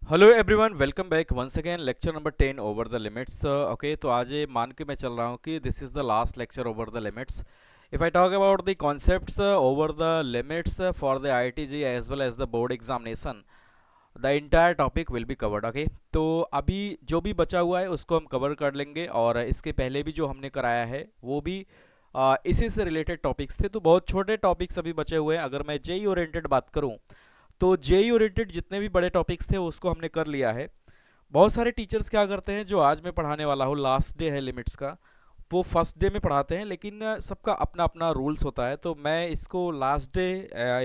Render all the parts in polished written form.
Hello everyone, welcome back once again lecture number 10 over the limits. Okay, तो आज ये मान के मैं चल रहा हूँ कि this is the last lecture over the limits. If I talk about the concepts over the limits for the IIT JEE as well as the board examination, the entire topic will be covered. Okay, तो अभी जो भी बचा हुआ है उसको हम cover कर लेंगे, और इसके पहले भी जो हमने कराया है वो भी इसी से रिलेटेड टॉपिक्स थे। तो बहुत छोटे टॉपिक्स अभी बचे हुए हैं। अगर मैं जेई ओरिएंटेड बात करूँ तो जेई ओरिएंटेड जितने भी बड़े टॉपिक्स थे उसको हमने कर लिया है। बहुत सारे टीचर्स क्या करते हैं, जो आज मैं पढ़ाने वाला हूँ, लास्ट डे है लिमिट्स का, वो फर्स्ट डे में पढ़ाते हैं, लेकिन सबका अपना अपना रूल्स होता है। तो मैं इसको लास्ट डे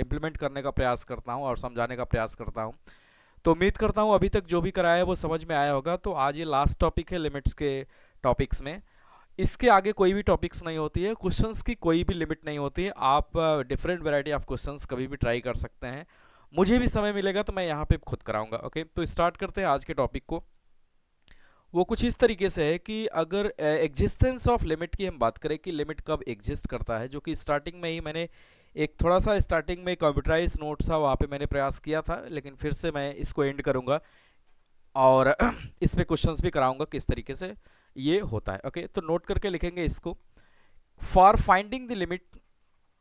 इम्प्लीमेंट करने का प्रयास करता हूँ और समझाने का प्रयास करता हूँ। तो उम्मीद करता हूँ अभी तक जो भी कराया है वो समझ में आया होगा। तो आज ये लास्ट टॉपिक है लिमिट्स के टॉपिक्स में। इसके आगे कोई भी टॉपिक्स नहीं होती है, क्वेश्चंस की कोई भी लिमिट नहीं होती है। आप डिफरेंट वैरायटी ऑफ क्वेश्चंस कभी भी ट्राई कर सकते हैं। मुझे भी समय मिलेगा तो मैं यहाँ पे खुद कराऊंगा। ओके, तो स्टार्ट करते हैं आज के टॉपिक को। वो कुछ इस तरीके से है कि अगर एग्जिस्टेंस ऑफ लिमिट की हम बात करें कि लिमिट कब एग्जिस्ट करता है, जो कि स्टार्टिंग में ही मैंने एक थोड़ा सा स्टार्टिंग में कंप्यूटराइज नोट था वहाँ पे मैंने प्रयास किया था, लेकिन फिर से मैं इसको एंड करूँगा और इस पे क्वेश्चंस भी कराऊंगा किस तरीके से ये होता है। ओके, तो नोट करके लिखेंगे इसको। For finding the limit,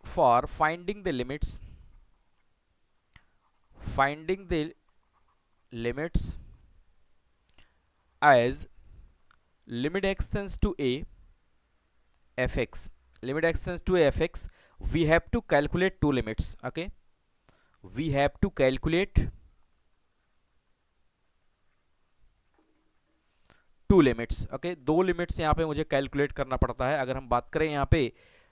for finding the limits, finding the limits as limit x tends to a fx, limit x tends to a fx, we have to calculate two limits. Okay, we have to calculate to limits. Okay, दो limits यहाँ पे मुझे calculate करना पड़ता है। अगर हम बात करें यहाँ पे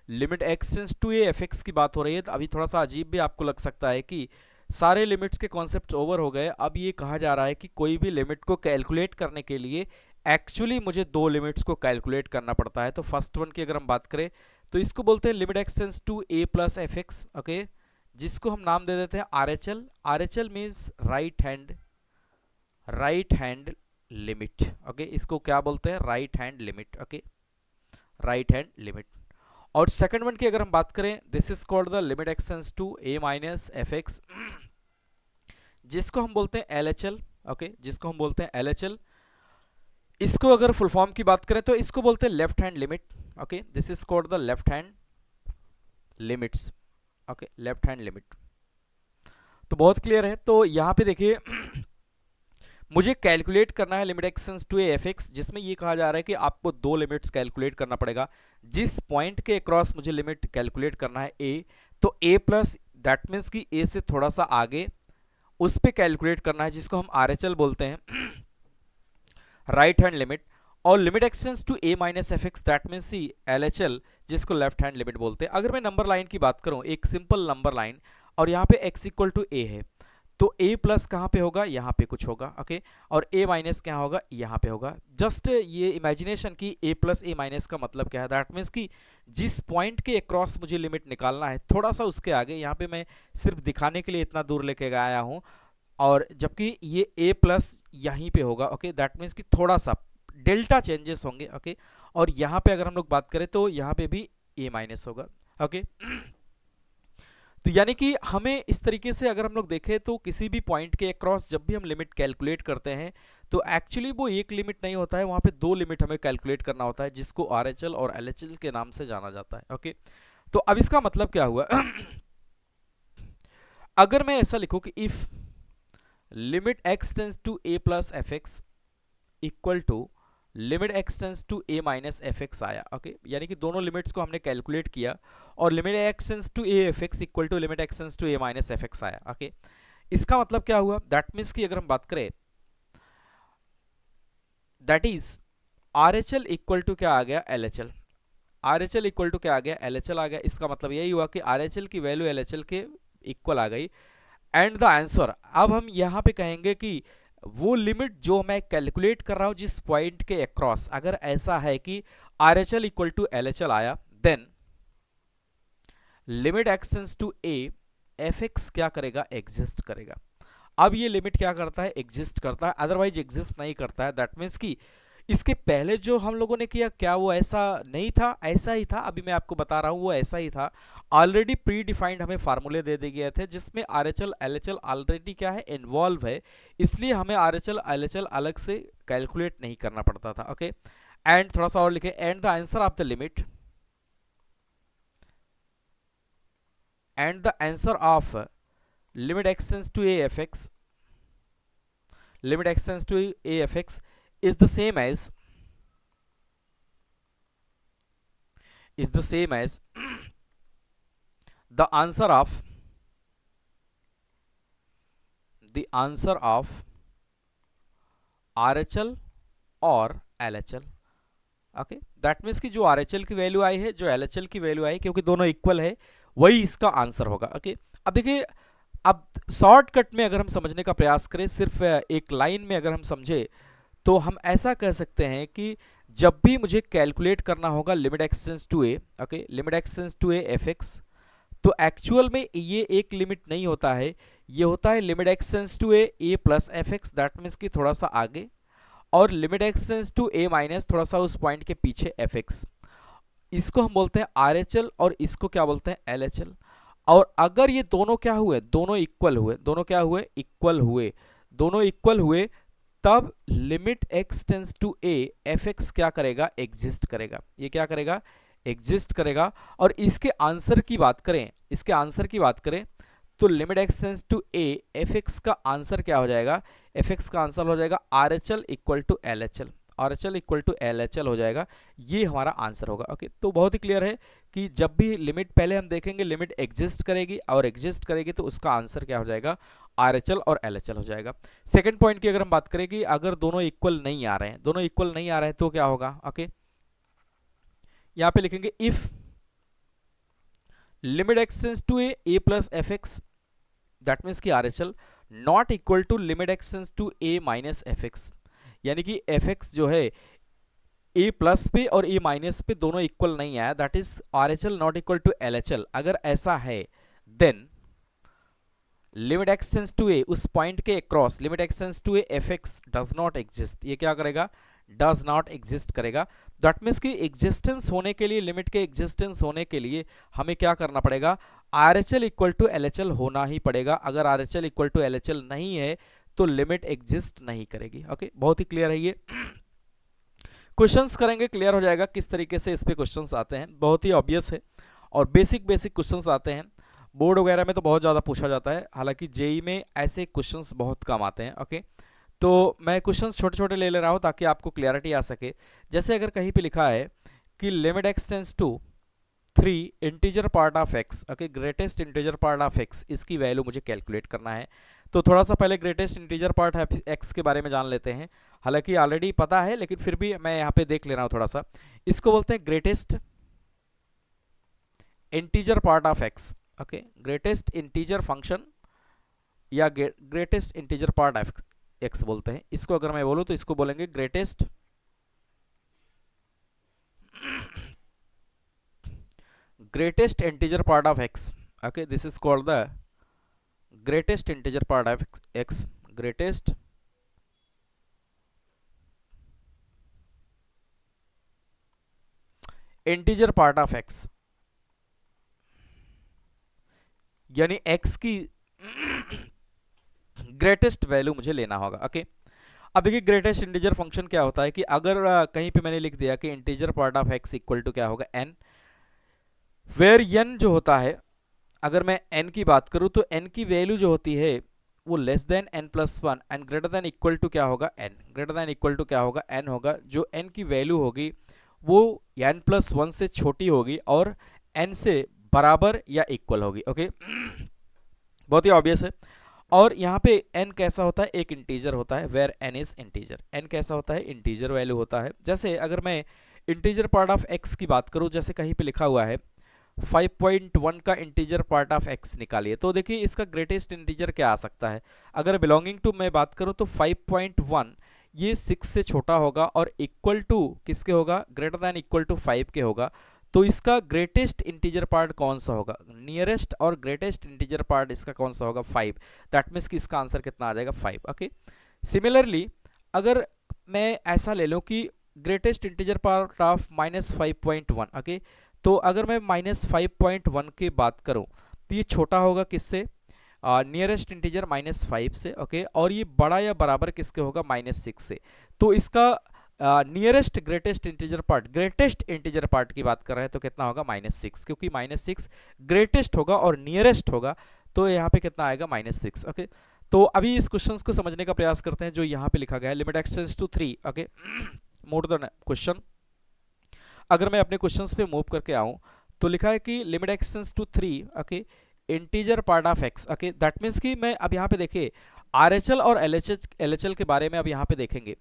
limit x tends to a f x की बात हो रही है, तो अभी थोड़ा सा अजीब भी आपको लग सकता है कि सारे लिमिट्स के कॉन्सेप्ट ओवर हो गए। अब ये कहा जा रहा है कि कोई भी लिमिट को कैलकुलेट करने के लिए एक्चुअली मुझे दो लिमिट्स को कैलकुलेट करना पड़ता है। तो फर्स्ट वन की अगर हम बात करें तो इसको बोलते हैं limit x tends to a plus f x. Okay, जिसको हम नाम दे देते हैं R H L. R H L means right hand limit. Okay, इसको क्या बोलते हैं, right hand limit. Okay, right hand limit. और सेकंड वन की अगर हम बात करें, this is called the limit x tends to a minus f x, जिसको हम बोलते हैं एल एच एल। ओके, जिसको हम बोलते हैं एल एच एल। इसको अगर फुल फॉर्म की बात करें तो इसको बोलते हैं left hand limit. Okay, this is called the left hand limits. Okay, left hand limit. तो बहुत क्लियर है। तो यहाँ पे देखिए मुझे कैलकुलेट करना है limit x tends to f x, जिसमें ये कहा जा रहा है कि आपको दो लिमिट्स कैलकुलेट करना पड़ेगा। जिस पॉइंट के अक्रॉस मुझे लिमिट कैलकुलेट करना है ए, तो ए प्लस दैट मीन्स कि ए से थोड़ा सा आगे उस पर कैलकुलेट करना है, जिसको हम आर एच एल बोलते हैं, राइट हैंड लिमिट। और limit x tends to a minus f x that means see L H L, जिसको लेफ्ट हैंड लिमिट बोलते हैं। अगर मैं नंबर लाइन की बात करूं, एक सिंपल नंबर लाइन, और यहाँ पे एक्स इक्वल टू ए है, तो a प्लस कहाँ पे होगा, यहाँ पे कुछ होगा। ओके, और a माइनस क्या होगा, यहाँ पे होगा। जस्ट ये इमेजिनेशन की a प्लस a माइनस का मतलब क्या है, दैट मीन्स कि जिस पॉइंट के अक्रॉस मुझे लिमिट निकालना है थोड़ा सा उसके आगे, यहाँ पे मैं सिर्फ दिखाने के लिए इतना दूर लेके आया हूँ, और जबकि ये a प्लस यहीं पे होगा। ओके, दैट मीन्स कि थोड़ा सा डेल्टा चेंजेस होंगे। ओके, और यहाँ पे अगर हम लोग बात करें तो यहाँ पे भी a माइनस होगा। ओके, तो यानी कि हमें इस तरीके से अगर हम लोग देखें तो किसी भी पॉइंट के अक्रॉस जब भी हम लिमिट कैलकुलेट करते हैं तो एक्चुअली वो एक लिमिट नहीं होता है, वहाँ पे दो लिमिट हमें कैलकुलेट करना होता है, जिसको आर एच एल और एल एच एल के नाम से जाना जाता है। ओके, तो अब इसका मतलब क्या हुआ अगर मैं ऐसा लिखूं कि if limit x tends to a plus f x equal to limit x tends to a minus f x आया। ओके, यानी कि दोनों लिमिट्स को हमने कैलकुलेट किया और limit x tends to a f x equal to limit x tends to a minus f x आया। Okay, इसका मतलब क्या हुआ, दैट मीन्स कि अगर हम बात करें, that is R H L equal to क्या आ गया, L H L. R H L equal to क्या आ गया, एल एच एल आ गया। इसका मतलब यही हुआ कि आर एच एल की वैल्यू एल एच एल के इक्वल आ गई। एंड द आंसर, अब हम यहाँ पे कहेंगे कि वो लिमिट जो मैं कैलकुलेट कर रहा हूं जिस पॉइंट के अक्रॉस, अगर ऐसा है कि R H L equal to L H L आया, then limit x tends to a f x क्या करेगा, एग्जिस्ट करेगा। अब ये लिमिट क्या करता है, एग्जिस्ट करता है, अदरवाइज एग्जिस्ट नहीं करता है। दैट मीन्स कि इसके पहले जो हम लोगों ने किया क्या वो ऐसा नहीं था? ऐसा ही था, अभी मैं आपको बता रहा हूँ वो ऐसा ही था। ऑलरेडी प्री डिफाइंड हमें फार्मूले दे दिए गए थे जिसमें आरएचएल एलएचएल ऑलरेडी क्या है, इन्वॉल्व है, इसलिए हमें आरएचएल एलएचएल अलग से कैलकुलेट नहीं करना पड़ता था। ओके, एंड थोड़ा सा और लिखे, and the answer of the limit, and the answer of limit x tends to a f x, limit extends to a f x is the same as the answer of RHL और LHL। Okay, that means कि जो RHL की value आई है, जो LHL की value आई, क्योंकि दोनों equal है, वही इसका आंसर होगा। ओके, अब देखिए, अब शॉर्टकट में अगर हम समझने का प्रयास करें, सिर्फ एक लाइन में अगर हम समझे, तो हम ऐसा कह सकते हैं कि जब भी मुझे कैलकुलेट करना होगा limit x tends to a, okay, limit x tends to a f x, तो एक्चुअल में ये एक लिमिट नहीं होता है, ये होता है limit x tends to a plus f x, that means कि थोड़ा सा आगे, और limit x tends to a minus थोड़ा सा उस पॉइंट के पीछे एफ एक्स। इसको हम बोलते हैं आर एच एल और इसको क्या बोलते हैं, एल एच एल। और अगर ये दोनों क्या हुए, दोनों इक्वल हुए, दोनों क्या हुए, इक्वल हुए, दोनों इक्वल हुए, तब limit x tends to a f x क्या करेगा, एग्जिस्ट करेगा। ये क्या करेगा, एग्जिस्ट करेगा। और इसके आंसर की बात करें, इसके आंसर की बात करें, तो limit x tends to a f x का आंसर क्या हो जाएगा, एफ एक्स का आंसर हो जाएगा R H L equal to L H L, R H L equal to L H L हो जाएगा। ये हमारा आंसर होगा। ओके, तो बहुत ही क्लियर है कि जब भी लिमिट, पहले हम देखेंगे लिमिट एग्जिस्ट करेगी, और एग्जिस्ट करेगी तो उसका आंसर क्या हो जाएगा, आर एच एल और एल एच एल हो जाएगा। सेकंड पॉइंट की अगर हम बात करें कि अगर दोनों इक्वल नहीं आ रहे हैं, दोनों इक्वल नहीं आ रहे हैं, तो क्या होगा। ओके, यहां पे लिखेंगे if limit x tends to a plus f x, that means कि R H L not equal to limit x tends to a minus f x, यानी कि एफ एक्स जो है ए प्लस पे और ए माइनस पे दोनों इक्वल नहीं आया, that is R H L not equal to L H L. अगर ऐसा है then limit x tends to a, उस पॉइंट के across limit x tends to a f x does not exist, ये क्या करेगा, डज नॉट एग्जिस्ट करेगा। दैट मीन्स कि एग्जिस्टेंस होने के लिए, लिमिट के एग्जिस्टेंस होने के लिए हमें क्या करना पड़ेगा, R H L equal to L H L होना ही पड़ेगा। अगर R H L equal to L H L नहीं है तो लिमिट एग्जिस्ट नहीं करेगी। ओके, बहुत ही क्लियर है ये। क्वेश्चंस करेंगे, क्लियर हो जाएगा किस तरीके से इस पे क्वेश्चंस आते हैं। बहुत ही ऑब्वियस है और बेसिक क्वेश्चंस आते हैं। बोर्ड वगैरह में तो बहुत ज़्यादा पूछा जाता है, हालांकि जेई में ऐसे क्वेश्चंस बहुत कम आते हैं। ओके, तो मैं क्वेश्चंस छोटे छोटे ले रहा हूँ ताकि आपको क्लियरिटी आ सके। जैसे अगर कहीं पे लिखा है कि limit x tends to 3 integer part of x, okay, greatest integer part of x, इसकी वैल्यू मुझे कैलकुलेट करना है। तो थोड़ा सा पहले ग्रेटेस्ट इंटीजर पार्ट एक्स के बारे में जान लेते हैं, हालांकि ऑलरेडी पता है लेकिन फिर भी मैं यहाँ पे देख ले रहा हूँ थोड़ा सा। इसको बोलते हैं greatest integer part of x. Okay, greatest integer function या greatest integer part of x बोलते हैं इसको। अगर मैं बोलूँ तो इसको बोलेंगे greatest integer part of x. Okay, this is called the greatest integer part of x, greatest integer part of x, यानी x की ग्रेटेस्ट वैल्यू मुझे लेना होगा। ओके, अब देखिए ग्रेटेस्ट इंटीजर फंक्शन क्या होता है कि अगर कहीं पे मैंने लिख दिया कि integer part of x equal to क्या होगा, n, वेयर n जो होता है, अगर मैं n की बात करूं तो n की वैल्यू जो होती है वो less than n plus one and greater than equal to क्या होगा, n, greater than equal to क्या होगा, n होगा। जो n की वैल्यू होगी वो n प्लस वन से छोटी होगी और n से बराबर या इक्वल होगी। ओके, बहुत ही ऑब्वियस है। और यहाँ पे n कैसा होता है, एक इंटीजर होता है, where n is integer, n कैसा होता है, इंटीजर वैल्यू होता है। जैसे अगर मैं इंटीजर पार्ट ऑफ x की बात करूं, जैसे कहीं पे लिखा हुआ है 5.1 का इंटीजर पार्ट ऑफ x निकालिए, तो देखिए इसका ग्रेटेस्ट इंटीजर क्या आ सकता है। अगर बिलोंगिंग टू मैं बात करूं तो 5.1 ये 6 से छोटा होगा और इक्वल टू किसके होगा, ग्रेटर दैन इक्वल टू 5 के होगा। तो इसका ग्रेटेस्ट इंटीजर पार्ट कौन सा होगा, नियरेस्ट और ग्रेटेस्ट इंटीजर पार्ट इसका कौन सा होगा, 5। दैट मीन्स कि इसका आंसर कितना आ जाएगा, 5। ओके, सिमिलरली अगर मैं ऐसा ले लूँ कि greatest integer part of -5.1। Okay, तो अगर मैं -5.1 की बात करूं तो ये छोटा होगा किससे, नियरेस्ट इंटीजर -5 से। ओके, और ये बड़ा या बराबर किसके होगा, -6 से। तो इसका नियरेस्ट ग्रेटेस्ट इंटीजर पार्ट की बात कर रहे हैं तो कितना होगा, -6, क्योंकि -6 ग्रेटेस्ट होगा और नियरेस्ट होगा, तो यहाँ पे कितना आएगा, -6। ओके, तो अभी इस क्वेश्चन को समझने का प्रयास करते हैं जो यहाँ पे लिखा गया है, limit x tends to 3। Okay, more than question. अगर मैं अपने क्वेश्चंस पे मूव करके आऊं तो लिखा है कि limit x tends to 3। Okay, integer part of x. Okay, that means कि मैं अब यहाँ पे देखिए आरएचएल और एलएचएल के बारे में अब यहाँ पे देखेंगे।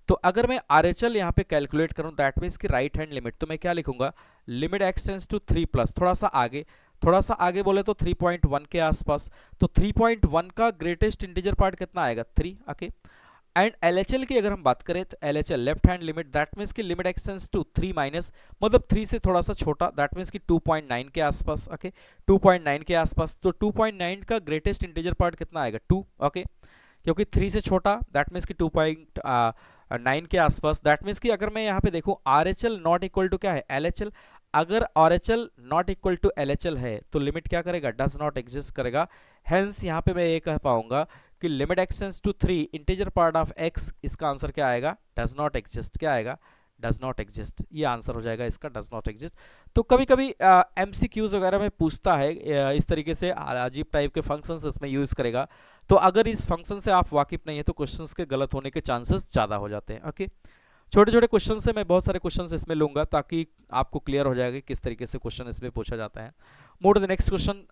तो अगर मैं आरएचएल यहाँ पे कैलकुलेट करूँ, दैट मीन्स की राइट हैंड लिमिट, तो मैं क्या लिखूंगा, लिमिट एक्सटेंड्स टू 3 प्लस थोड़ा सा आगे बोले तो 3.1 के आसपास। तो 3.1 का ग्रेटेस्ट इंटीजर पार्ट कितना आएगा, 3। ओके, एंड एलएचएल की अगर हम बात करें तो LHL left hand limit, that means की लिमिट एक्सटेंड्स टू 3 माइनस, मतलब 3 से थोड़ा सा छोटा, दैट मीन्स की 2.9 के आसपास। ओके, 2.9 के आसपास। तो 2.9 का ग्रेटेस्ट इंटीजर पार्ट कितना आएगा, 2। ओके, क्योंकि 3 से छोटा, दैट मीन्स की 2.9 के आसपास। दैट मीन्स की अगर मैं यहाँ पे देखूँ आरएचएल नॉट इक्वल टू क्या है, एलएचएल। अगर RHL not equal to LHL है तो लिमिट क्या करेगा, डज नॉट एग्जिस्ट करेगा। हेंस यहाँ पे मैं ये कह पाऊंगा कि limit x tends to 3 integer part of x, इसका आंसर क्या आएगा, डज नॉट एग्जिस्ट। क्या आएगा, डज नॉट एग्जिस्ट, ये आंसर हो जाएगा इसका, डज नॉट एग्जिस्ट। तो कभी कभी एमसीक्यूज वगैरह में पूछता है इस तरीके से अजीब टाइप के फंक्शंस इसमें यूज करेगा। तो अगर इस फंक्शन से आप वाकिफ नहीं है तो क्वेश्चंस के गलत होने के चांसेस ज़्यादा हो जाते हैं। ओके, छोटे छोटे क्वेश्चन से मैं बहुत सारे क्वेश्चन इसमें लूंगा ताकि आपको क्लियर हो जाएगा किस तरीके से क्वेश्चन इसमें पूछा जाता है। Move to the next question.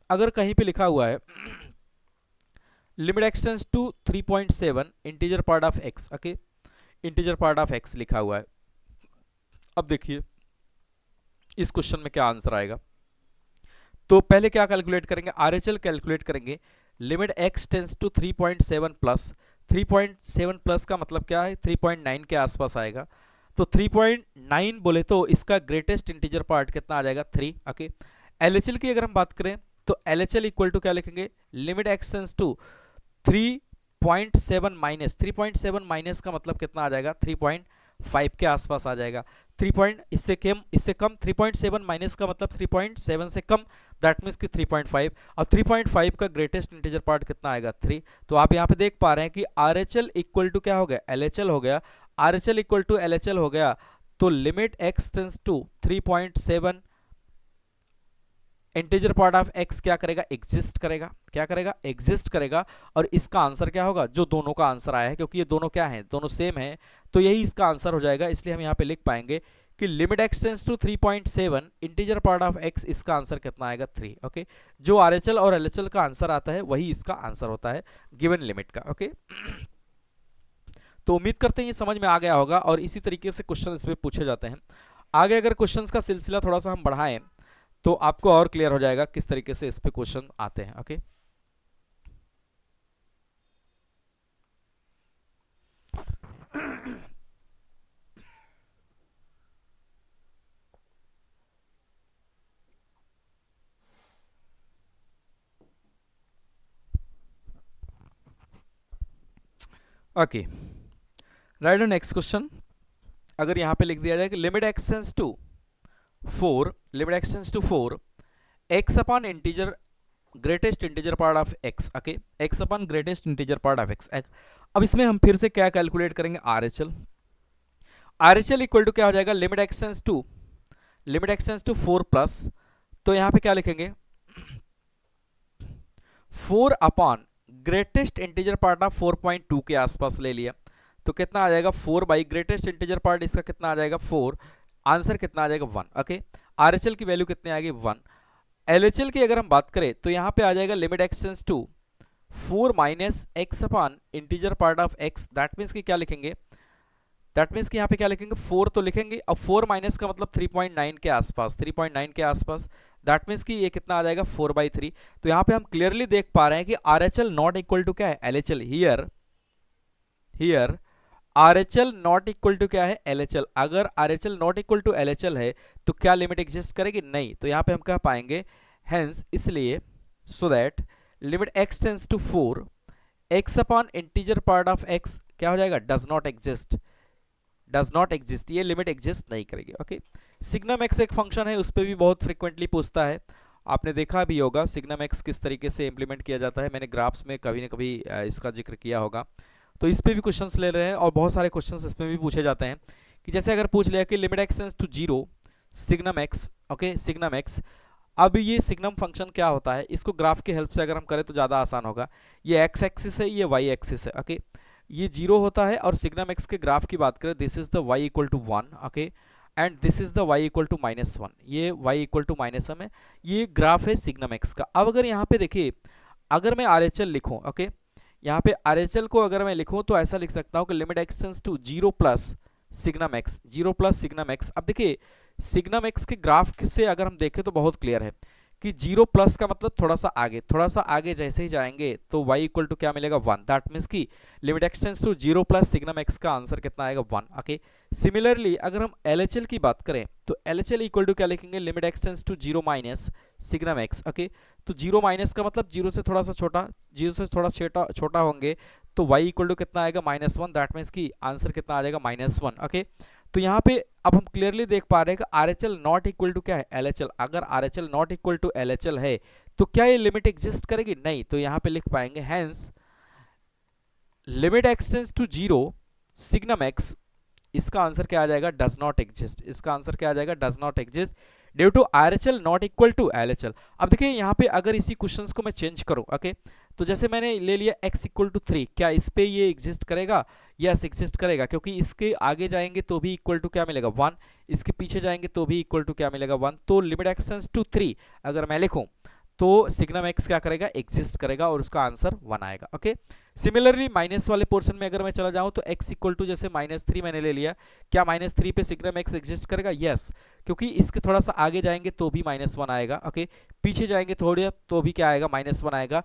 अगर कहीं पे लिखा हुआ है limit x tends to 3.7 integer part of x। Okay, integer part of x लिखा हुआ है। अब देखिए इस क्वेश्चन में क्या आंसर आएगा। तो पहले क्या कैलकुलेट करेंगे, आरएचएल कैलकुलेट करेंगे। Limit x tends to 3.7 plus, 3.7 plus का मतलब क्या है, 3.9 के आसपास आएगा। तो 3.9 बोले तो इसका ग्रेटेस्ट इंटीजर पार्ट कितना आ जाएगा, 3। ओके, एलएचएल की अगर हम बात करें तो एलएचएल इक्वल टू क्या लिखेंगे, limit x tends to 3.7 minus, 3.7 minus का मतलब कितना आ जाएगा, 3.5 के आसपास आ जाएगा। 3 इससे कम 3.7 माइनस का मतलब 3.7 से कम, दैट मीन्स कि 3.5। और 3.5 का ग्रेटेस्ट इंटीजर पार्ट कितना आएगा, 3। तो आप यहाँ पे देख पा रहे हैं कि आरएचएल इक्वल टू क्या हो गया, एलएचएल हो गया। आरएचएल इक्वल टू एलएचएल हो गया तो limit x tends to 3.7 integer part of x क्या करेगा, एग्जिस्ट करेगा। क्या करेगा, एग्जिस्ट करेगा। और इसका आंसर क्या होगा, जो दोनों का आंसर आया है, क्योंकि ये दोनों क्या हैं, दोनों सेम है, तो यही इसका आंसर हो जाएगा। इसलिए हम यहाँ पे लिख पाएंगे कि limit x tends to 3.7 integer part of x, इसका आंसर कितना आएगा, 3। ओके, जो आरएचएल और एलएचएल का आंसर आता है वही इसका आंसर होता है गिवन लिमिट का। ओके, तो उम्मीद करते हैं ये समझ में आ गया होगा और इसी तरीके से क्वेश्चन इसमें पूछे जाते हैं। आगे अगर क्वेश्चंस का सिलसिला थोड़ा सा हम बढ़ाएं तो आपको और क्लियर हो जाएगा किस तरीके से इस पे क्वेश्चन आते हैं। Okay, okay, right. Next question अगर यहाँ पे लिख दिया जाए कि limit x tends to 4, limit x tends to 4 x upon integer greatest integer part of x। Okay, x upon greatest integer part of x। अब इसमें हम फिर से क्या कैलकुलेट करेंगे, आरएचएल। आरएचएल इक्वल टू क्या हो जाएगा, लिमिट एक्सटेंड्स टू 4 प्लस, तो यहाँ पे क्या लिखेंगे, 4 upon greatest integer part of 4.2 के आसपास ले लिया तो कितना आ जाएगा, 4 बाई ग्रेटेस्ट इंटीजर पार्ट इसका कितना आ जाएगा, 4। आंसर कितना आ जाएगा, 1। ओके, आरएचएल की वैल्यू कितनी आएगी, 1। एलएचएल की अगर हम बात करें तो यहाँ पे आ जाएगा limit x tends to 4 minus x upon integer part of x। That means कि क्या लिखेंगे, दैट मीन्स कि यहाँ पे क्या लिखेंगे, 4 तो लिखेंगे। अब 4 माइनस का मतलब 3.9 के आसपास, 3.9 के आसपास। दैट मीन्स कि ये कितना आ जाएगा, 4/3। तो यहाँ पे हम क्लियरली देख पा रहे हैं कि आरएचएल नॉट इक्वल टू क्या है, LHL. Here RHL not equal to क्या है, एलएचएल। अगर RHL not equal to LHL है तो क्या लिमिट एग्जिस्ट करेगी, नहीं। तो यहाँ पे हम कह पाएंगे हेंस, इसलिए so that limit x tends to 4 x upon integer part of x क्या हो जाएगा, does not exist. Does not exist, ये लिमिट एग्जिस्ट नहीं करेगी। ओके, सिग्नम एक्स एक फंक्शन है, उस पर भी बहुत फ्रिक्वेंटली पूछता है, आपने देखा भी होगा सिग्नम एक्स किस तरीके से इंप्लीमेंट किया जाता है, मैंने ग्राफ्स में कभी न कभी इसका जिक्र किया होगा। तो इस पे भी क्वेश्चंस ले रहे हैं और बहुत सारे क्वेश्चंस इसमें भी पूछे जाते हैं कि जैसे अगर पूछ लिया कि limit x tends to zero signum x, okay signum x, अब ये सिग्नम फंक्शन क्या होता है, इसको ग्राफ के हेल्प से अगर हम करें तो ज़्यादा आसान होगा। ये एक्स एक्सिस है, ये वाई एक्सिस है, ओके ये जीरो होता है, और सिग्नम एक्स के ग्राफ की बात करें, this is the y equal to 1, okay and this is the y equal to -1, ये वाई इक्वल टू -1 है, ये ग्राफ है सिग्नम एक्स का। अब अगर यहाँ पे देखिए, अगर मैं आर एच एल लिखूँ, ओके यहाँ पे आर एच एल को अगर मैं लिखूँ तो ऐसा लिख सकता हूँ कि limit x tends to zero plus signum x, zero plus signum x. अब देखिए सिग्नम एक्स के ग्राफ से अगर हम देखें तो बहुत क्लियर है कि जीरो प्लस का मतलब थोड़ा सा आगे जैसे ही जाएंगे तो y इक्वल टू क्या मिलेगा 1, दैट मीन्स की limit x tends to zero plus signum x का आंसर कितना आएगा 1। ओके, सिमिलरली अगर हम LHL की बात करें तो LHL इक्वल टू क्या लिखेंगे, limit x tends to zero minus signum x. Okay, तो जीरो माइनस का मतलब जीरो से थोड़ा सा छोटा, जीरो से थोड़ा छोटा होंगे तो y इक्वल टू कितना आएगा -1, दैट मीन्स की आंसर कितना आ जाएगा -1। ओके, तो यहाँ पे अब हम क्लियरली देख पा रहे हैं कि R H L not equal to क्या है LHL। अगर R H L not equal to LHL है तो क्या ये लिमिट एग्जिस्ट करेगी, नहीं, तो यहाँ पे लिख पाएंगे hence limit x tends to zero signum x, इसका आंसर क्या आ जाएगा, डज नॉट एग्जिस्ट, इसका आंसर क्या आ जाएगा, does not exist due to R H L not equal to LHL। अब देखिए यहाँ पे अगर इसी क्वेश्चंस को मैं चेंज करूं, ओके तो जैसे मैंने ले लिया x इक्वल टू 3, क्या इस पे ये एग्जिस्ट करेगा, यस एग्जिस्ट करेगा, क्योंकि इसके आगे जाएंगे तो भी इक्वल टू क्या मिलेगा 1, इसके पीछे जाएंगे तो भी इक्वल टू क्या मिलेगा 1, तो लिमिट एक्स टेंड्स टू 3 अगर मैं लिखूं तो सिग्नम एक्स क्या करेगा, एग्जिस्ट करेगा और उसका आंसर 1 आएगा। ओके, सिमिलरली माइनस वाले पोर्शन में अगर मैं चला जाऊं तो x इक्वल टू जैसे -3 मैंने ले लिया, क्या -3 पे सिग्नम एक्स एग्जिस्ट करेगा, यस क्योंकि इसके थोड़ा सा आगे जाएंगे तो भी -1 आएगा। ओके, पीछे जाएंगे थोड़ी तो भी क्या आएगा, -1 आएगा।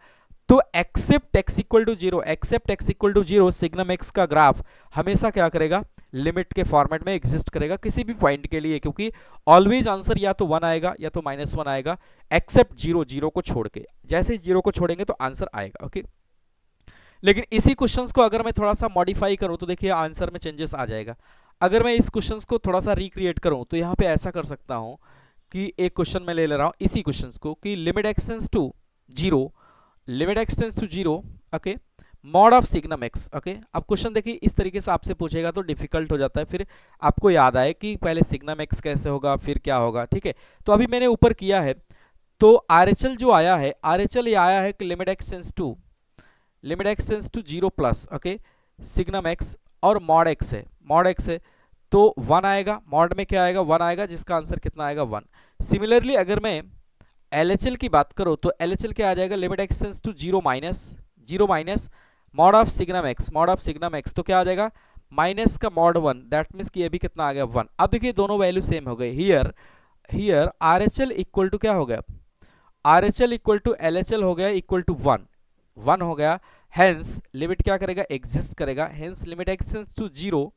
तो except x equal to zero, except x equal to zero signum x का ग्राफ हमेशा क्या करेगा, लिमिट के फॉर्मेट में एग्जिस्ट करेगा किसी भी पॉइंट के लिए, क्योंकि ऑलवेज आंसर या तो 1 आएगा या तो -1 आएगा, एक्सेप्ट जीरो, जीरो को छोड़ के, जैसे ही जीरो को छोड़ेंगे तो आंसर आएगा। ओके, लेकिन इसी क्वेश्चंस को अगर मैं थोड़ा सा मॉडिफाई करूं तो देखिए आंसर में चेंजेस आ जाएगा। अगर मैं इस क्वेश्चंस को थोड़ा सा रिक्रिएट करूं तो यहाँ पे ऐसा कर सकता हूं कि एक क्वेश्चन में ले रहा हूं इसी क्वेश्चंस को कि limit x tends to zero, limit x tends to zero, okay mod of signum x. Okay, अब क्वेश्चन देखिए इस तरीके से आपसे पूछेगा तो डिफिकल्ट हो जाता है, फिर आपको याद आए कि पहले सिग्नम एक्स कैसे होगा फिर क्या होगा। ठीक है, तो अभी मैंने ऊपर किया है, तो आरएचएल जो आया है, आरएचएल ये आया है कि limit x tends to zero plus, okay signum x और मॉड एक्स है, मॉड एक्स है तो 1 आएगा, मॉड में क्या आएगा 1 आएगा, जिसका आंसर कितना आएगा 1। सिमिलरली अगर मैं LHL की बात करो तो LHL क्या आ जाएगा, limit x tends to zero minus mod of signum x, mod of signum x तो क्या आ जाएगा माइनस का मॉड 1, दैट मीन्स कि ये भी कितना आ गया 1। अब देखिए दोनों वैल्यू सेम हो गए, हियर RHL इक्वल टू क्या हो गया, RHL इक्वल टू LHL हो गया इक्वल टू 1 हो गया, हेंस लिमिट क्या करेगा, एग्जिस्ट करेगा, hence limit x tends to zero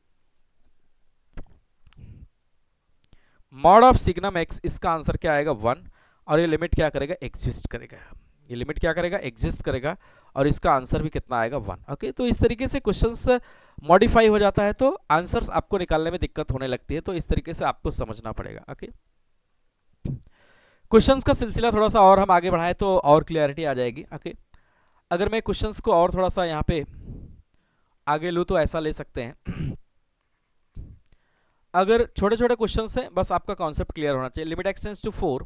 mod of signum x, इसका आंसर क्या आएगा 1, और ये लिमिट क्या करेगा, एग्जिस्ट करेगा, ये लिमिट क्या करेगा, एग्जिस्ट करेगा और इसका आंसर भी कितना आएगा 1। ओके, तो इस तरीके से क्वेश्चंस मॉडिफाई हो जाता है तो आंसर्स आपको निकालने में दिक्कत होने लगती है, तो इस तरीके से आपको समझना पड़ेगा। ओके, क्वेश्चंस का सिलसिला थोड़ा सा और हम आगे बढ़ाएं तो और क्लियरिटी आ जाएगी। ओके, अगर मैं क्वेश्चंस को और थोड़ा सा यहाँ पे आगे लूँ तो ऐसा ले सकते हैं, अगर छोटे छोटे क्वेश्चंस हैं बस आपका कॉन्सेप्ट क्लियर होना चाहिए। Limit x tends to 4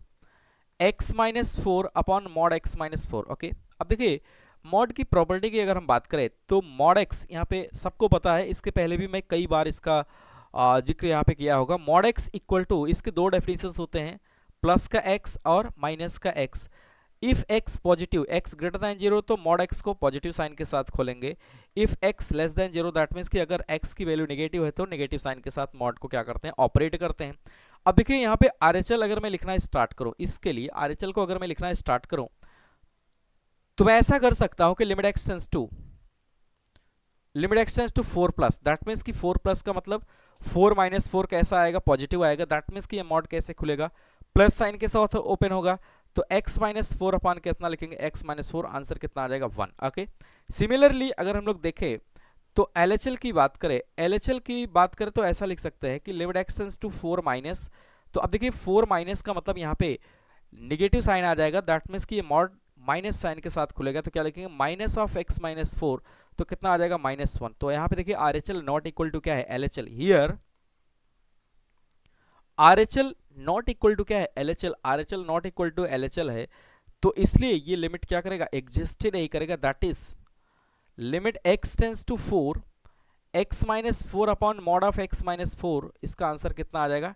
x minus 4 upon mod x minus 4। Okay, अब देखिए मॉड की प्रॉपर्टी की अगर हम बात करें तो मॉड x यहाँ पे सबको पता है, इसके पहले भी मैं कई बार इसका जिक्र यहाँ पे किया होगा। मॉड x इक्वल टू, इसके दो डेफिनेशंस होते हैं, प्लस का x और माइनस का x। If x positive, x greater than 0 तो मॉड x को पॉजिटिव साइन के साथ खोलेंगे, if x less than 0 that means कि अगर x की वैल्यू नेगेटिव है तो नेगेटिव साइन के साथ मॉड को क्या करते हैं, ऑपरेट करते हैं। अब देखिए यहाँ पे RHL अगर मैं लिखना स्टार्ट करूं, इसके लिए RHL को अगर मैं लिखना स्टार्ट करूं तो मैं ऐसा कर सकता हूं कि limit x tends to 4 plus, that means कि 4 प्लस का मतलब 4 माइनस 4 कैसा आएगा, पॉजिटिव आएगा, दैट मीन्स कि ये मॉड कैसे खुलेगा, प्लस साइन के साथ ओपन होगा, तो x माइनस 4 अपान कितना लिखेंगे, x माइनस 4, आंसर कितना आ जाएगा 1। ओके, सिमिलरली अगर हम लोग देखें तो LHL की बात करें, LHL की बात करें तो ऐसा लिख सकते हैं कि लिमिट एक्सटेंस टू 4 माइनस, तो अब देखिए 4 माइनस का मतलब यहाँ पे निगेटिव साइन आ जाएगा, दैट मीन्स कि ये मॉड माइनस साइन के साथ खुलेगा, तो क्या लिखेंगे माइनस ऑफ x माइनस 4, तो कितना आ जाएगा -1। तो यहाँ पे देखिए RHL नॉट इक्वल टू क्या है LHL, here RHL not equal to क्या है LHL, RHL not equal to LHL है, तो इसलिए ये लिमिट क्या करेगा, एग्जिस्ट ही नहीं करेगा, that is limit x tends to 4 x minus 4 upon mod of x minus 4, इसका आंसर कितना आ जाएगा,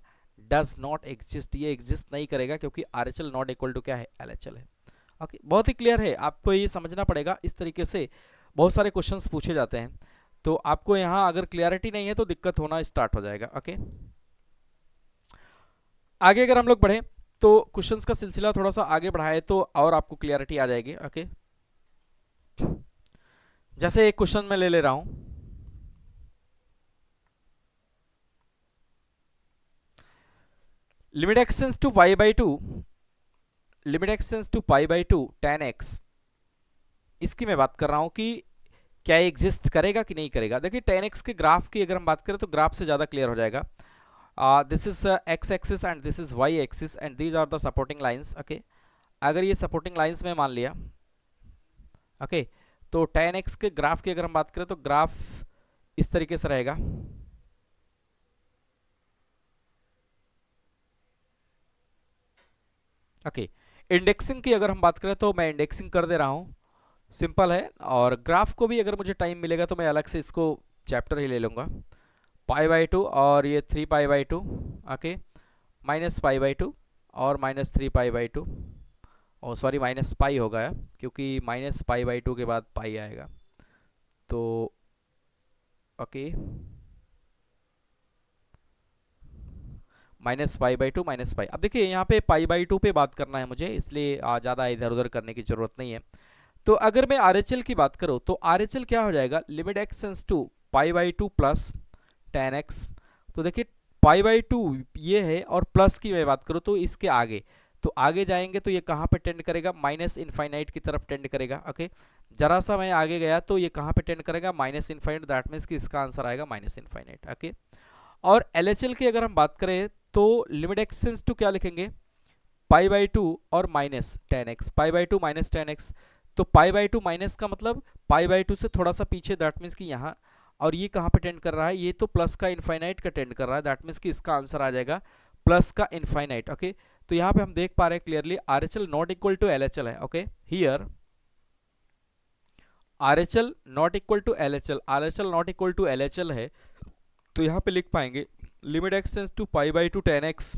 डज नॉट एग्जिस्ट, ये एग्जिस्ट नहीं करेगा क्योंकि RHL नॉट इक्वल टू क्या है LHL है। ओके, बहुत ही क्लियर है, आपको ये समझना पड़ेगा, इस तरीके से बहुत सारे क्वेश्चंस पूछे जाते हैं, तो आपको यहाँ अगर क्लियरिटी नहीं है तो दिक्कत होना स्टार्ट हो जाएगा। ओके, आगे अगर हम लोग बढ़े तो क्वेश्चंस का सिलसिला थोड़ा सा आगे बढ़ाए तो और आपको क्लियरिटी आ जाएगी। ओके, जैसे एक क्वेश्चन मैं ले रहा हूं, limit x tends to pi by two, limit x tends to pi by two tan x, इसकी मैं बात कर रहा हूं कि क्या एग्जिस्ट करेगा कि नहीं करेगा। देखिए tan x के ग्राफ की अगर हम बात करें तो ग्राफ से ज़्यादा क्लियर हो जाएगा। This is x axis and this is y axis and these are the supporting lines. Okay, अगर ये सपोर्टिंग लाइंस में मान लिया, ओके, तो tan x के ग्राफ की अगर हम बात करें तो ग्राफ इस तरीके से रहेगा। ओके, इंडेक्सिंग की अगर हम बात करें तो मैं इंडेक्सिंग कर दे रहा हूँ, सिंपल है, और ग्राफ को भी अगर मुझे टाइम मिलेगा तो मैं अलग से इसको चैप्टर ही ले लूँगा। पाई बाई टू और ये 3 पाई by two, okay, minus pi by to और -3 पाई बाई टू, और सॉरी माइनस पाई हो गया क्योंकि माइनस पाई बाई टू के बाद पाई आएगा, तो okay minus pi by two minus pi. अब देखिए यहाँ पे पाई बाई टू पे बात करना है मुझे, इसलिए ज़्यादा इधर उधर करने की ज़रूरत नहीं है। तो अगर मैं RHL की बात करूँ तो RHL क्या हो जाएगा, limit x tends to pi by two plus tan x, तो देखिए पाई बाई टू ये है और प्लस की मैं बात करूँ तो इसके आगे, तो आगे जाएंगे तो ये कहाँ पे टेंड करेगा, माइनस इनफाइनाइट की तरफ टेंड करेगा। ओके, जरा सा मैं आगे गया तो ये कहाँ पे टेंड करेगा, माइनस इनफाइनाइट, दैट मीन्स कि इसका आंसर आएगा माइनस इनफाइनाइट। ओके, और LHL की अगर हम बात करें तो लिमिट एक्सटेंस टू क्या लिखेंगे, पाई बाई टू और minus tan x, pi by two minus tan x, तो पाई बाई टू माइनस का मतलब पाई बाई टू से थोड़ा सा पीछे, दैट मीन्स कि यहाँ, और ये कहाँ पे टेंड कर रहा है, ये तो प्लस का इनफाइनाइट का टेंड कर रहा है, दैट मीन्स कि इसका आंसर आ जाएगा प्लस का इनफाइनाइट। ओके, तो यहाँ पे हम देख पा रहे हैं clearly RHL not equal to LHL है। Okay, here RHL not equal to LHL, RHL not equal to LHL है, तो यहाँ पे लिख पाएंगे limit x tends to pi by two tan x,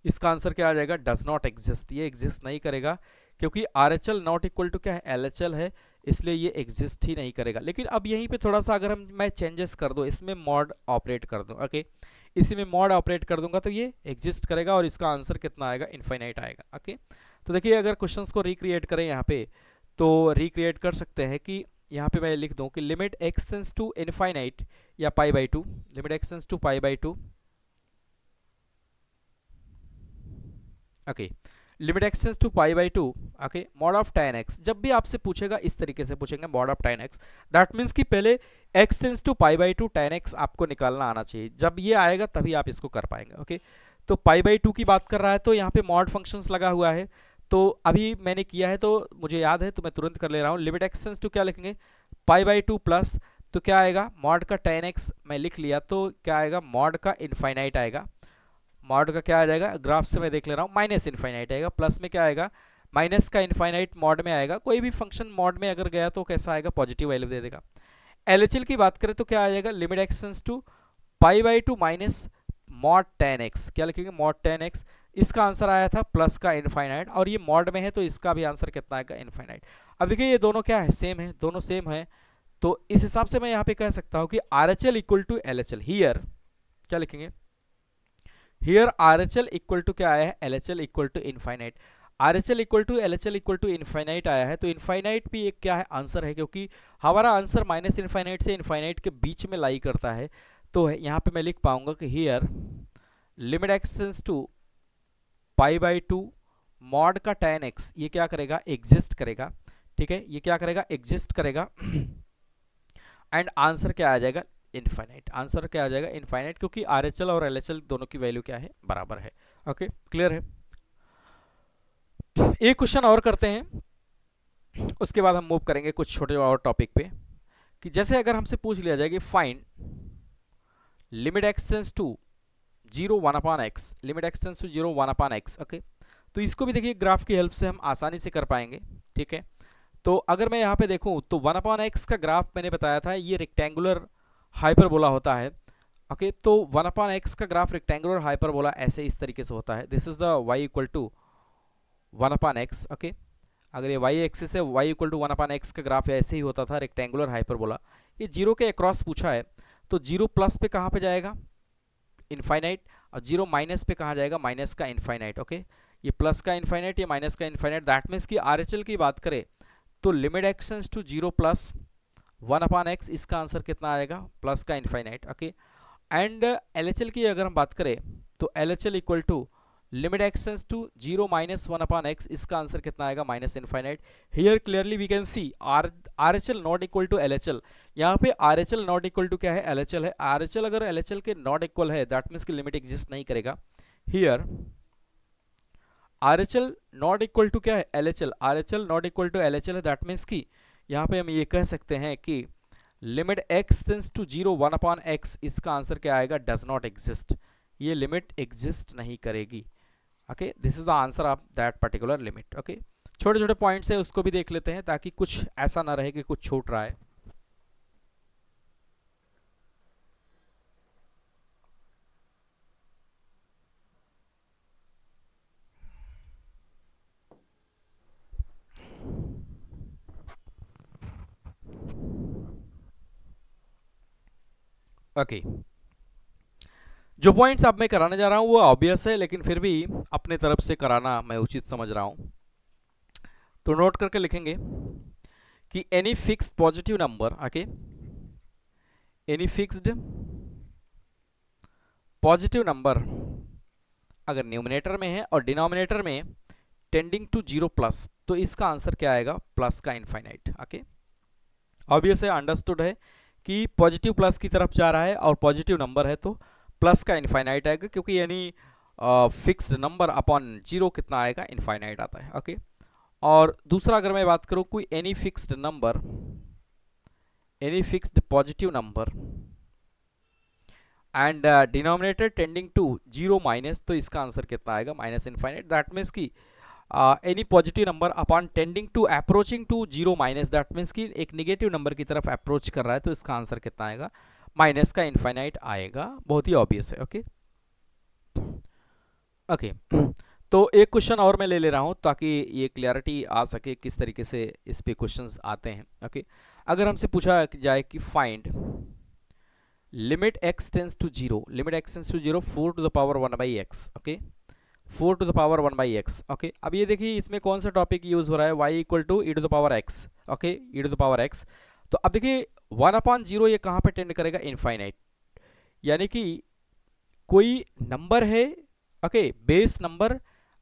इसका आंसर क्या आ जाएगा, डज नॉट एग्जिस्ट, ये एग्जिस्ट नहीं करेगा क्योंकि RHL नॉट इक्वल टू क्या है LHL है, इसलिए ये एग्जिस्ट ही नहीं करेगा। लेकिन अब यहीं पे थोड़ा सा अगर मैं चेंजेस कर दूं, इसमें मॉड ऑपरेट कर दूं, ओके, इसी में मॉड ऑपरेट कर दूंगा तो ये एग्जिस्ट करेगा और इसका आंसर कितना आएगा, इनफाइनाइट आएगा। ओके, तो देखिए अगर क्वेश्चंस को रिक्रिएट करें यहाँ पे तो रिक्रिएट कर सकते हैं कि यहाँ पे मैं लिख दूँ कि लिमिट एक्सटेंस टू इनफाइनाइट या pi by two, limit x tends to pi by two, okay, limit x tends to pi by two, okay, mod of tan x, जब भी आपसे पूछेगा इस तरीके से पूछेंगे mod of tan x, that means कि पहले x tends to pi by two tan x आपको निकालना आना चाहिए, जब ये आएगा तभी आप इसको कर पाएंगे। ओके, तो पाई बाई टू की बात कर रहा है तो यहाँ पे मॉड फंक्शंस लगा हुआ है, तो अभी मैंने किया है तो मुझे याद है तो मैं तुरंत कर ले रहा हूँ। लिमिट एक्सटेंस टू क्या लिखेंगे, पाई बाई टू प्लस, तो क्या आएगा मॉड का tan x मैं लिख लिया, तो क्या आएगा मॉड का इनफाइनाइट आएगा, मॉड का क्या आ जाएगा, ग्राफ से मैं देख ले रहा हूँ माइनस इनफाइनाइट आएगा, प्लस में क्या आएगा माइनस का इनफाइनाइट मॉड में आएगा, कोई भी फंक्शन मॉड में अगर गया तो कैसा आएगा, पॉजिटिव वैल्यू दे देगा। LHL की बात करें तो क्या आ जाएगा, limit x tends to pi by two minus mod tan x, क्या लिखेंगे मॉड tan x, इसका आंसर आया था प्लस का इनफाइनाइट, और ये मॉड में है तो इसका भी आंसर कितना आएगा, इनफाइनाइट। अब देखिए ये दोनों क्या है, सेम है, दोनों सेम है, तो इस हिसाब से मैं यहाँ पे कह सकता हूँ कि RHL equal to LHL, here क्या लिखेंगे, हियर RHL इक्वल टू क्या आया है, LHL equal to infinite, RHL equal to LHL equal to infinite आया है, तो इनफाइनाइट भी एक क्या है आंसर है, क्योंकि हमारा आंसर माइनस इनफाइनाइट से इनफाइनाइट के बीच में लाई करता है, तो यहाँ पे मैं लिख पाऊंगा कि here limit x tends to pi by two mod का tan x, ये क्या करेगा, एग्जिस्ट करेगा, ठीक है, ये क्या करेगा, एग्जिस्ट करेगा एंड आंसर क्या आ जाएगा, इनफाइनाइट। आंसर क्या आ जाएगा, इनफाइनाइट, क्योंकि RHL और LHL दोनों की वैल्यू क्या है, बराबर है। ओके, क्लियर है। एक क्वेश्चन और करते हैं, उसके बाद हम मूव करेंगे कुछ छोटे और टॉपिक पे, कि जैसे अगर हमसे पूछ लिया जाए कि find limit x tends to 0 1 upon x, limit x tends to 0 1 upon x. Okay, तो इसको भी देखिए ग्राफ की हेल्प से हम आसानी से कर पाएंगे, ठीक है। तो अगर मैं यहाँ पे देखूँ तो 1 अपॉन एक्स का ग्राफ मैंने बताया था ये रेक्टेंगुलर हाइपरबोला होता है। ओके, तो 1 अपॉन एक्स का ग्राफ रेक्टेंगुलर हाइपरबोला ऐसे इस तरीके से होता है। This is the y equal to 1 upon x. Okay, अगर ये y एक्सिस है, y equal to 1 upon x का ग्राफ ऐसे ही होता था, रेक्टेंगुलर हाइपरबोला। ये जीरो के अक्रॉस पूछा है, तो जीरो प्लस पे कहाँ पे जाएगा, इनफाइनाइट, और जीरो माइनस पे कहाँ जाएगा, माइनस का इनफाइनाइट। ओके, ये प्लस का इनफाइनाइट, ये माइनस का इनफाइनाइट। दैट मीन्स की RHL की बात करें तो limit x tends to 0 plus 1 upon x, इसका आंसर कितना आएगा, प्लस का इनफाइनाइट। ओके, एंड LHL की अगर हम बात करें तो LHL equal to limit x tends to 0 minus 1 upon x, इसका आंसर कितना आएगा, minus infinite. Here clearly we can see RHL not equal to LHL। यहाँ पे RHL नॉट इक्वल टू क्या है, LHL है। RHL अगर LHL के नॉट इक्वल है दैट मीन्स की लिमिट एग्जिस्ट नहीं करेगा। Here RHL not equal to क्या है, LHL। RHL not equal to LHL है, दैट मीन्स की यहाँ पे हम ये कह सकते हैं कि limit x tends to 0 1 upon x, इसका आंसर क्या आएगा, डज नॉट एग्जिस्ट। ये लिमिट एग्जिस्ट नहीं करेगी। Okay, this is the answer of that particular limit. Okay, छोटे छोटे पॉइंट्स है उसको भी देख लेते हैं ताकि कुछ ऐसा ना रहे कि कुछ छूट रहा है। ओके, जो पॉइंट्स अब मैं कराने जा रहा हूं वो ऑब्वियस है, लेकिन फिर भी अपने तरफ से कराना मैं उचित समझ रहा हूं। तो नोट करके लिखेंगे कि any fixed positive number, okay, any fixed positive number अगर न्यूमिनेटर में है और डिनोमिनेटर में टेंडिंग टू 0 प्लस, तो इसका आंसर क्या आएगा, प्लस का इनफाइनाइट। ओके, ऑब्वियस है, अंडरस्टूड है कि पॉजिटिव प्लस की तरफ जा रहा है और पॉजिटिव नंबर है तो प्लस का इनफाइनाइट आएगा, क्योंकि यानी फिक्स्ड नंबर अपॉन 0 कितना आएगा, इनफाइनाइट आता है। ओके, और दूसरा अगर मैं बात करूं कोई any fixed number, any fixed positive number and denominator tending to 0 minus, तो इसका आंसर कितना आएगा, माइनस इनफाइनाइट। दैट मीन्स की any positive number upon tending to approaching to 0 minus, that means की एक निगेटिव नंबर की तरफ अप्रोच कर रहा है, तो इसका आंसर कितना आएगा, माइनस का इनफाइनाइट आएगा। बहुत ही ऑब्वियस है। ओके, ओके, तो एक क्वेश्चन और मैं ले ले रहा हूं ताकि ये क्लियरिटी आ सके किस तरीके से इस पे क्वेश्चंस आते हैं। ओके, अगर हमसे पूछा जाए कि find limit x tends to 0, limit x tends to 0 4 to the power 1 by x. Okay, 4 to the power 1 by x. Okay, अब ये देखिए इसमें कौन सा टॉपिक यूज हो रहा है, y equal to e to the power x. Okay, e to the power x. तो अब देखिए 1 अपॉन 0 ये कहाँ पे टेंड करेगा, इनफाइनाइट, यानी कि कोई नंबर है, okay, base number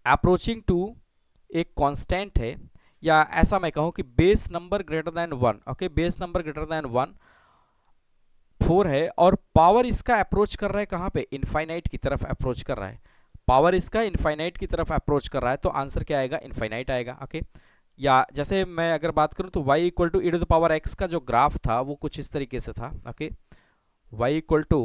approaching to एक कांस्टेंट है, या ऐसा मैं कहूं कि base number greater than 1। Okay, base number greater than 1 4 है और पावर इसका अप्रोच कर रहा है कहाँ पे, इनफाइनाइट की तरफ अप्रोच कर रहा है, पावर इसका इनफाइनाइट की तरफ अप्रोच कर रहा है, तो आंसर क्या आएगा, इनफाइनाइट आएगा। ओके, या जैसे मैं अगर बात करूं तो y equal to e to the power x का जो ग्राफ था वो कुछ इस तरीके से था। Okay, y equal to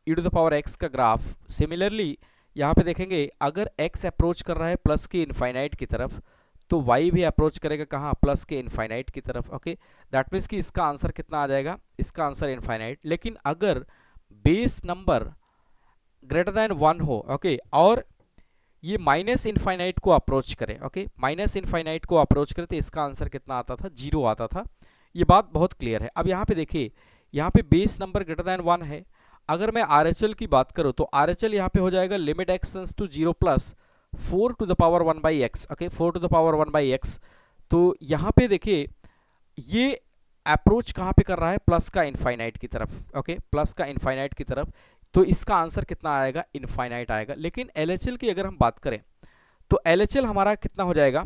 e to the power x का ग्राफ, सिमिलरली यहाँ पे देखेंगे अगर x अप्रोच कर रहा है प्लस के इनफाइनाइट की तरफ, तो y भी अप्रोच करेगा कहाँ, प्लस के इनफाइनाइट की तरफ। ओके, दैट मीन्स कि इसका आंसर कितना आ जाएगा, इसका आंसर इनफाइनाइट। लेकिन अगर बेस नंबर ग्रेटर देन 1 हो, ओके, और ये माइनस इनफाइनाइट को अप्रोच करे, ओके, माइनस इनफाइनाइट को अप्रोच करे, तो इसका आंसर कितना आता था, 0 आता था। ये बात बहुत क्लियर है। अब यहाँ पे देखिए, यहाँ पे बेस नंबर ग्रेटर देन 1 है। अगर मैं RHL की बात करूँ तो RHL यहाँ पे हो जाएगा limit x tends to 0 plus 4 to the power 1 by x. Okay, 4 to the power 1 by x. तो यहाँ पे देखिए ये अप्रोच कहाँ पे कर रहा है, प्लस का इनफाइनाइट की तरफ। ओके, प्लस का इनफाइनाइट की तरफ, तो इसका आंसर कितना आएगा, इनफाइनाइट आएगा। लेकिन LHL की अगर हम बात करें तो LHL हमारा कितना हो जाएगा,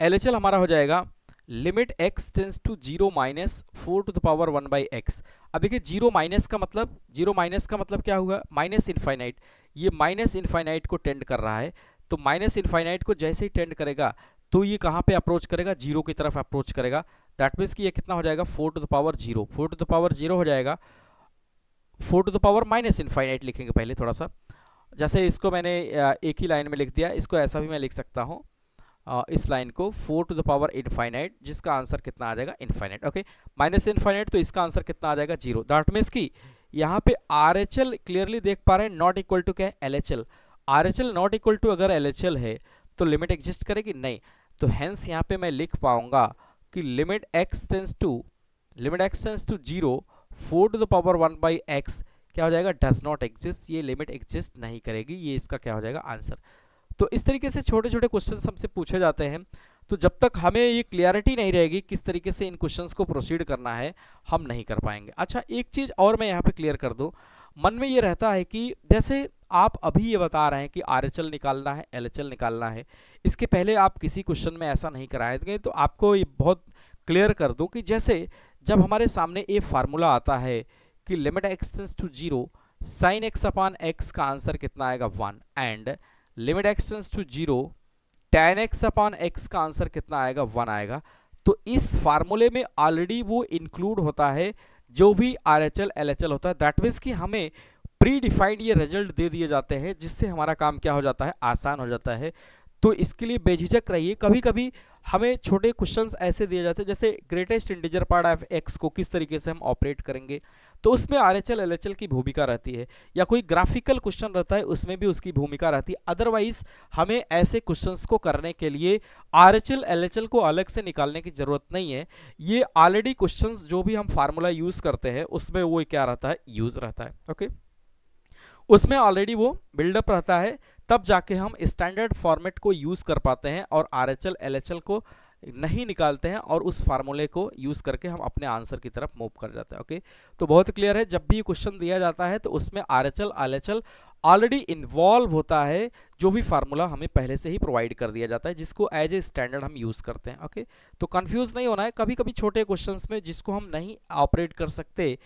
LHL हमारा हो जाएगा limit x tends to 0 minus 4 to the power 1 by x. अब देखिए जीरो माइनस का मतलब क्या हुआ, माइनस इनफाइनाइट। ये माइनस इनफाइनाइट को टेंड कर रहा है, तो माइनस इनफाइनाइट को जैसे ही टेंड करेगा तो ये कहाँ पे अप्रोच करेगा, जीरो की तरफ अप्रोच करेगा। दैट मीन्स कि ये कितना हो जाएगा, 4 to the power 0, 4 to the power 0 हो जाएगा। 4 to the power minus infinite लिखेंगे पहले थोड़ा सा, जैसे इसको मैंने एक ही लाइन में लिख दिया, इसको ऐसा भी मैं लिख सकता हूँ, इस लाइन को 4 टू द पावर इनफाइनाइट, जिसका आंसर कितना आ जाएगा, इनफाइनाइट। ओके, माइनस इनफाइनाइट, तो इसका आंसर कितना आ जाएगा, 0। दैट मीन्स कि यहाँ पे आर एच एल क्लियरली देख पा रहे हैं, नॉट इक्वल टू क्या है, L H L. R H L not equal to अगर एल एच एल है तो लिमिट एग्जिस्ट करेगी, नहीं। तो हेंस यहाँ पे मैं लिख पाऊंगा कि limit x tends to 0 4 to the power 1 by x क्या हो जाएगा, डज नॉट एग्जिस्ट। ये लिमिट एग्जिस्ट नहीं करेगी, ये इसका क्या हो जाएगा, आंसर। तो इस तरीके से छोटे छोटे क्वेश्चंस हमसे पूछे जाते हैं, तो जब तक हमें ये क्लियरिटी नहीं रहेगी किस तरीके से इन क्वेश्चंस को प्रोसीड करना है, हम नहीं कर पाएंगे। अच्छा, एक चीज़ और मैं यहाँ पे क्लियर कर दूँ, मन में ये रहता है कि जैसे आप अभी ये बता रहे हैं कि आरएचएल निकालना है, एलएचएल निकालना है, इसके पहले आप किसी क्वेश्चन में ऐसा नहीं कराए थे, तो आपको ये बहुत क्लियर कर दूँ कि जैसे जब हमारे सामने ये फार्मूला आता है कि limit x tends to 0 sine x upon x का आंसर कितना आएगा, 1, and limit x tends to 0 tan x upon x का आंसर कितना आएगा, 1 आएगा। तो इस फार्मूले में ऑलरेडी वो इंक्लूड होता है जो भी RHL LHL होता है। दैट मीन्स कि हमें प्री डिफाइंड ये रिजल्ट दे दिए जाते हैं, जिससे हमारा काम क्या हो जाता है, आसान हो जाता है। तो इसके लिए बेझिझक रहिए। कभी कभी हमें छोटे क्वेश्चंस ऐसे दिए जाते हैं, जैसे greatest integer part of x को किस तरीके से हम ऑपरेट करेंगे, तो उसमें आरएचएल एलएचएल की भूमिका रहती है, या कोई ग्राफिकल क्वेश्चन रहता है उसमें भी उसकी भूमिका रहती है। अदरवाइज हमें ऐसे क्वेश्चंस को करने के लिए आरएचएल एलएचएल को अलग से निकालने की जरूरत नहीं है। ये ऑलरेडी क्वेश्चंस जो भी हम फार्मूला यूज करते हैं उसमें वो क्या रहता है, यूज रहता है। ओके, उसमें ऑलरेडी वो बिल्डअप रहता है, तब जाके हम स्टैंडर्ड फॉर्मेट को यूज कर पाते हैं और आरएचएल एलएचएल को नहीं निकालते हैं, और उस फार्मूले को यूज करके हम अपने आंसर की तरफ मूव कर जाते हैं। ओके, तो बहुत क्लियर है, जब भी क्वेश्चन दिया जाता है तो उसमें आरएचएल एलएचएल ऑलरेडी इन्वॉल्व होता है, जो भी फार्मूला हमें पहले से ही प्रोवाइड कर दिया जाता है, जिसको एज ए स्टैंडर्ड हम यूज करते हैं। ओके, तो कंफ्यूज नहीं होना है। कभी कभी छोटे क्वेश्चंस में जिसको हम नहीं ऑपरेट कर सकते,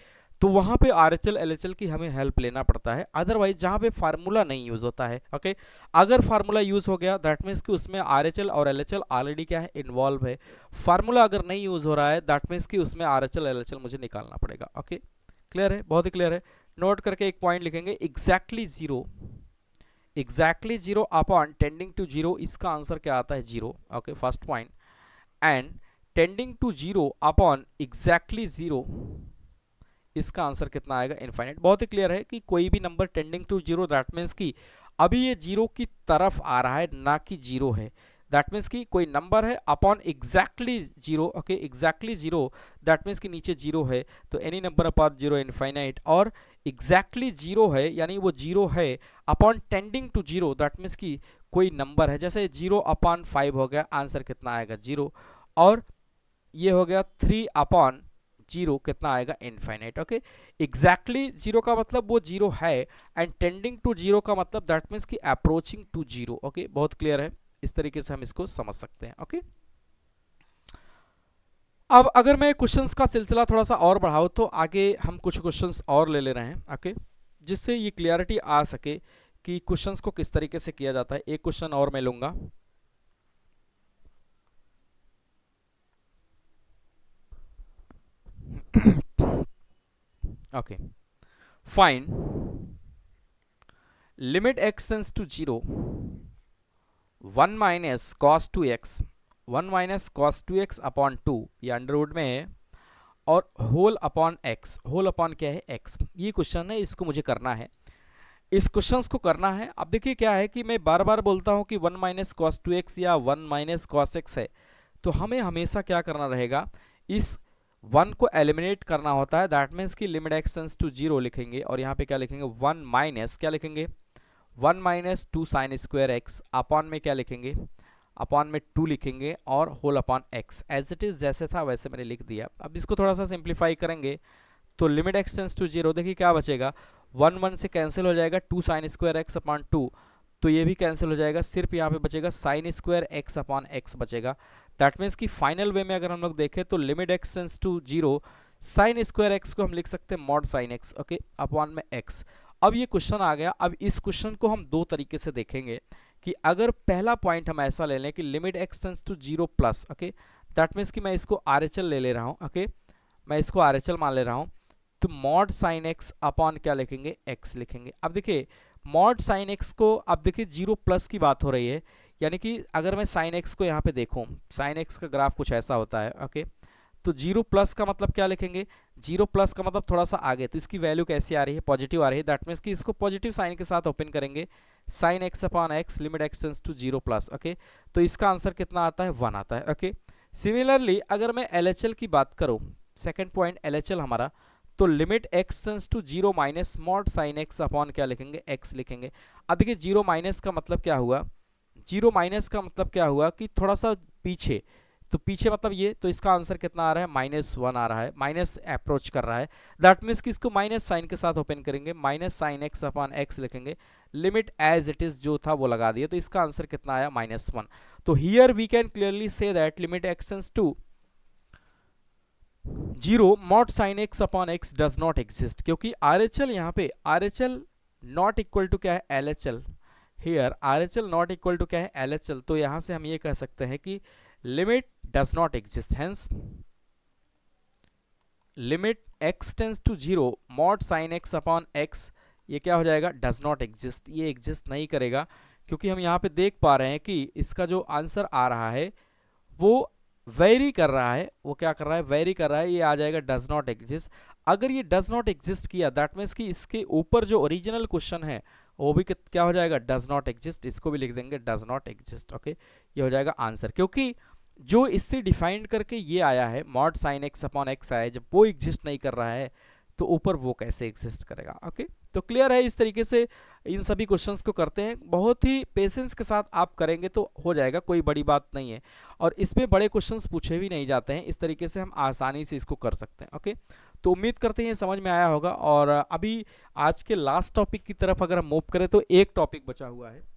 तो वहां पे आरएचएल एलएचएल की हमें हेल्प लेना पड़ता है। अदरवाइज जहां पे फार्मूला नहीं यूज होता है, ओके, अगर फार्मूला यूज हो गया दैट मीन्स कि उसमें आरएचएल और एलएचएल ऑलरेडी क्या है, इन्वॉल्व है। फार्मूला अगर नहीं यूज हो रहा है दैट मीन्स कि उसमें आरएचएल एलएचएल मुझे निकालना पड़ेगा। ओके, क्लियर है, बहुत ही क्लियर है। नोट करके एक पॉइंट लिखेंगे, exactly zero upon tending to 0, इसका आंसर क्या आता है, 0। Okay, first point. And tending to 0 upon exactly 0, इसका आंसर कितना आएगा, इनफाइनाइट। बहुत ही क्लियर है कि कोई भी number tending to 0 that means कि अभी ये 0 की तरफ आ रहा है, ना कि 0 है। दैट मीन्स कि कोई नंबर है upon exactly 0, okay, exactly 0 that means कि नीचे 0 है, तो एनी नंबर अपॉन 0 इनफाइनाइट। और एग्जैक्टली 0 है यानी वो 0 है upon tending to 0 that means कि कोई नंबर है, जैसे 0 अपॉन 5 हो गया, आंसर कितना आएगा, 0। और ये हो गया 3 अपॉन 0, कितना आएगा, इनफाइनाइट। ओके, एग्जैक्टली 0 का मतलब वो 0 है, एंड टेंडिंग टू 0 का मतलब दैट मीन्स कि अप्रोचिंग टू 0। ओके, बहुत क्लियर है, इस तरीके से हम इसको समझ सकते हैं। ओके, अब अगर मैं क्वेश्चंस का सिलसिला थोड़ा सा और बढ़ाऊं तो आगे हम कुछ क्वेश्चंस और ले ले रहे हैं, ओके, जिससे ये क्लियरिटी आ सके कि क्वेश्चंस को किस तरीके से किया जाता है। एक क्वेश्चन और मैं लूंगा, okay, fine limit x tends to 0 1 minus cos 2x, 1 minus cos 2x upon 2, ये अंडरवुड में है, और whole upon x, whole upon क्या है, x। ये क्वेश्चन है, इसको मुझे करना है, इस क्वेश्चंस को करना है। अब देखिए क्या है कि मैं बार बार बोलता हूं कि 1 माइनस कॉस 2x या 1 माइनस कॉस x है, तो हमें हमेशा क्या करना रहेगा, इस 1 को एलिमिनेट करना होता है। दैट मीन्स कि लिमिट एक्स टेंस टू 0 लिखेंगे, और यहाँ पे क्या लिखेंगे, 1 माइनस क्या लिखेंगे, 1 minus 2 sine square x, upon में क्या लिखेंगे, अपॉन में 2 लिखेंगे, और whole upon x. As it is जैसे था वैसे मैंने लिख दिया। अब इसको थोड़ा सा सिंप्लीफाई करेंगे तो लिमिट एक्स टेंस टू 0, देखिए क्या बचेगा, 1 1 से कैंसिल हो जाएगा, 2 साइन स्क्वायर एक्स अपॉन 2, तो ये भी कैंसिल हो जाएगा, सिर्फ यहाँ पे बचेगा sine square x upon x बचेगा। दैट मीन्स कि फाइनल वे में अगर हम लोग देखें तो limit x tends to zero sine square x को हम लिख सकते हैं mod sine x, okay, upon में एक्स। अब ये क्वेश्चन आ गया, अब इस क्वेश्चन को हम दो तरीके से देखेंगे कि अगर पहला पॉइंट हम ऐसा ले लें कि limit x tends to zero plus, okay, that means कि मैं इसको RHL ले रहा हूँ, ओके, मैं इसको RHL मान ले रहा हूँ, तो मॉड साइन एक्स अपॉन क्या लिखेंगे, एक्स लिखेंगे। अब देखिए मॉड साइन एक्स को, अब देखिए जीरो प्लस की बात हो रही है, यानी कि अगर मैं साइन एक्स को यहाँ पे देखूँ, साइन एक्स का ग्राफ कुछ ऐसा होता है, ओके, तो जीरो प्लस का मतलब क्या लिखेंगे, जीरो प्लस का मतलब थोड़ा सा आगे, तो इसकी वैल्यू कैसी आ रही है, पॉजिटिव आ रही है, दैट मीन्स कि इसको पॉजिटिव साइन के साथ ओपन करेंगे, sine x upon x limit x tends to zero plus, okay, तो इसका आंसर कितना आता है, 1 आता है, ओके। सिमिलरली अगर मैं LHL की बात करूं, सेकंड पॉइंट LHL हमारा, तो limit x tends to zero minus mod sine x upon क्या लिखेंगे, एक्स लिखेंगे। अब देखिए जीरो माइनस का मतलब क्या हुआ, जीरो माइनस का मतलब क्या हुआ कि थोड़ा सा पीछे, तो पीछे मतलब ये, तो इसका आंसर कितना आ रहा है, -1 आ रहा है, माइनस अप्रोच कर रहा है, दैट मीन्स कि इसको माइनस साइन के साथ ओपन करेंगे, minus sign x upon x लिखेंगे, लिमिट एज इट इज जो था वो लगा दिए, तो इसका आंसर कितना आया, -1। तो here we can clearly see that limit x tends to zero mod sine x upon x does not exist, क्योंकि RHL यहाँ पे RHL नॉट इक्वल टू क्या है, LHL, here RHL not equal to क्या है, LHL, तो यहाँ से हम ये कह सकते हैं कि limit does not exist, hence limit x tends to zero mod sine x upon x, ये क्या हो जाएगा, डज नॉट एग्जिस्ट, ये एग्जिस्ट नहीं करेगा, क्योंकि हम यहाँ पे देख पा रहे हैं कि इसका जो आंसर आ रहा है वो वेरी कर रहा है, वो क्या कर रहा है, वेरी कर रहा है, ये आ जाएगा डज नॉट एग्जिस्ट। अगर ये डज नॉट एग्जिस्ट किया दैट मीन्स कि इसके ऊपर जो ओरिजिनल क्वेश्चन है वो भी क्या हो जाएगा, डज नॉट एग्जिस्ट, इसको भी लिख देंगे डज नॉट एग्जिस्ट, ओके, ये हो जाएगा आंसर, क्योंकि जो इससे डिफाइंड करके ये आया है mod sine x upon x आया है, जब वो एग्जिस्ट नहीं कर रहा है तो ऊपर वो कैसे एग्जिस्ट करेगा, ओके। तो क्लियर है, इस तरीके से इन सभी क्वेश्चंस को करते हैं, बहुत ही पेशेंस के साथ आप करेंगे तो हो जाएगा, कोई बड़ी बात नहीं है, और इसमें बड़े क्वेश्चंस पूछे भी नहीं जाते हैं, इस तरीके से हम आसानी से इसको कर सकते हैं, ओके। तो उम्मीद करते हैं समझ में आया होगा, और अभी आज के लास्ट टॉपिक की तरफ अगर हम मूव करें तो एक टॉपिक बचा हुआ है,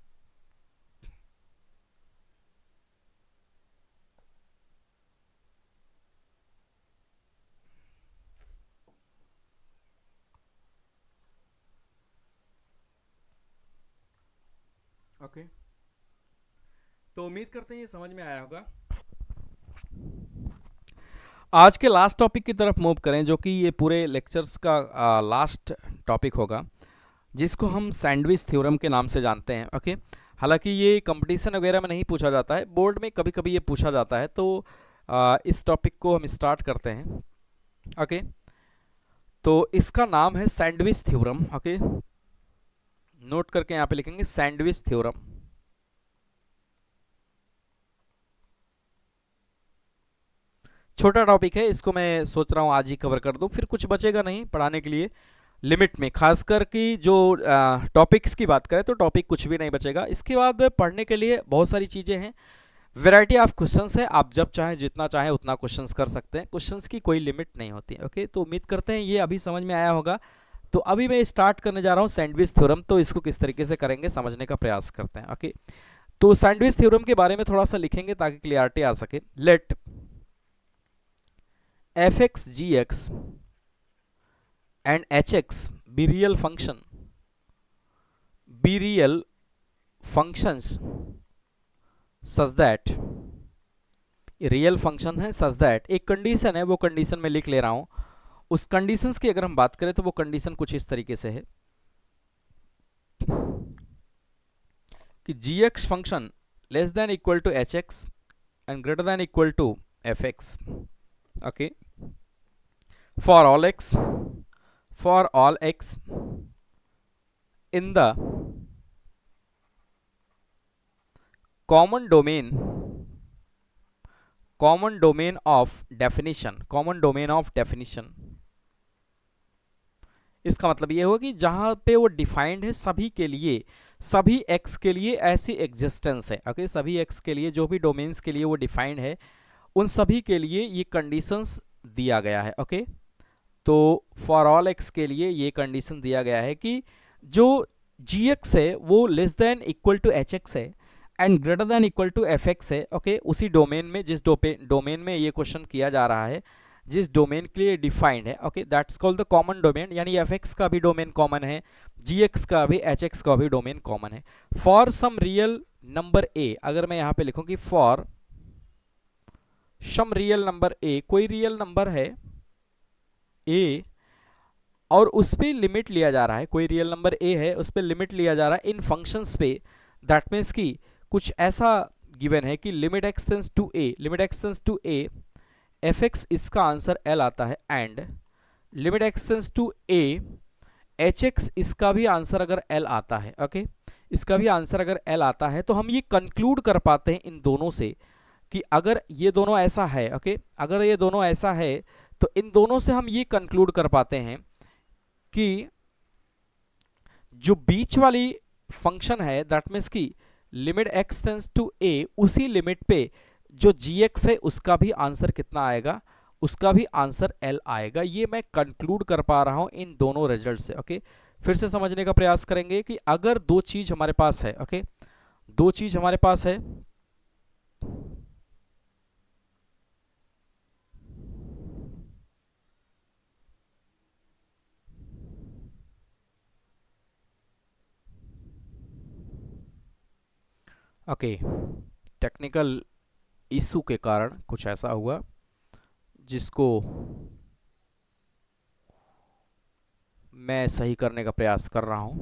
ओके। तो उम्मीद करते हैं ये समझ में आया होगा। आज के लास्ट टॉपिक की तरफ मूव करें, जो कि ये पूरे लेक्चर्स का लास्ट टॉपिक होगा, जिसको हम सैंडविच थ्योरम के नाम से जानते हैं, ओके। हालांकि ये कंपटीशन वगैरह में नहीं पूछा जाता है, बोर्ड में कभी कभी ये पूछा जाता है, तो इस टॉपिक को हम स्टार्ट करते हैं, ओके। तो इसका नाम है सैंडविच थ्योरम, ओके, नोट करके यहाँ पे लिखेंगे सैंडविच थ्योरम। छोटा टॉपिक है, इसको मैं सोच रहा हूँ आज ही कवर कर दूं, फिर कुछ बचेगा नहीं पढ़ाने के लिए लिमिट में, खासकर कि जो टॉपिक्स की बात करें तो टॉपिक कुछ भी नहीं बचेगा। इसके बाद पढ़ने के लिए बहुत सारी चीज़ें हैं, वैरायटी ऑफ क्वेश्चंस है, आप जब चाहें जितना चाहें उतना क्वेश्चंस कर सकते हैं, क्वेश्चंस की कोई लिमिट नहीं होती, ओके। तो उम्मीद करते हैं ये अभी समझ में आया होगा। तो अभी मैं स्टार्ट करने जा रहा हूँ सैंडविच थ्योरम, तो इसको किस तरीके से करेंगे समझने का प्रयास करते हैं, ओके। तो सैंडविच थ्योरम के बारे में थोड़ा सा लिखेंगे ताकि क्लियरिटी आ सके। Let fx gx and hx be real functions such that, real function है सच दैट, एक कंडीशन है, वो कंडीशन में लिख ले रहा हूं, उस कंडीशंस की अगर हम बात करें तो वो कंडीशन कुछ इस तरीके से है कि gx function less than equal to hx and greater than equal to fx, okay, for all x in the common domain of definition, इसका मतलब ये होगा कि जहां पे वो डिफाइंड है सभी के लिए, सभी x के लिए ऐसी एग्जिस्टेंस है, ओके, सभी x के लिए जो भी डोमेन्स के लिए वो डिफाइंड है उन सभी के लिए ये कंडीशंस दिया गया है, ओके। तो फॉर ऑल एक्स के लिए ये कंडीशन दिया गया है कि जो gx है वो less than equal to hx है, and greater than equal to f x है, ओके, उसी डोमेन में, जिस डोमेन में ये क्वेश्चन किया जा रहा है, जिस डोमेन के लिए डिफाइंड है, okay, that's called the common domain, यानी एफ एक्स का भी डोमेन कॉमन है, जी एक्स का भी, एच एक्स का भी डोमेन कॉमन है। For some real number a, अगर मैं यहाँ पे लिखूँ कि for some real number a, कोई रियल नंबर है ए और उस पर लिमिट लिया जा रहा है, कोई रियल नंबर ए है उस पर लिमिट लिया जा रहा है इन फंक्शंस पे, दैट मीन्स कि कुछ ऐसा गिवन है कि limit x tends to a, limit x tends to a, f x इसका आंसर एल आता है, and limit x tends to a, h x इसका भी आंसर अगर एल आता है, ओके, इसका भी आंसर अगर एल आता है, तो हम ये कंक्लूड कर पाते हैं इन दोनों से कि अगर ये दोनों ऐसा है, ओके, अगर ये दोनों ऐसा है तो इन दोनों से हम ये कंक्लूड कर पाते हैं कि जो बीच वाली फंक्शन है, दैट मीन्स कि लिमिट एक्स टेंड्स टू ए, उसी लिमिट पे जो जी एक्स है उसका भी आंसर कितना आएगा, उसका भी आंसर एल आएगा। ये मैं कंक्लूड कर पा रहा हूं इन दोनों रिजल्ट से, ओके। फिर से समझने का प्रयास करेंगे कि अगर दो चीज हमारे पास है, ओके, दो चीज हमारे पास है, ओके, टेक्निकल इशू के कारण कुछ ऐसा हुआ जिसको मैं सही करने का प्रयास कर रहा हूं।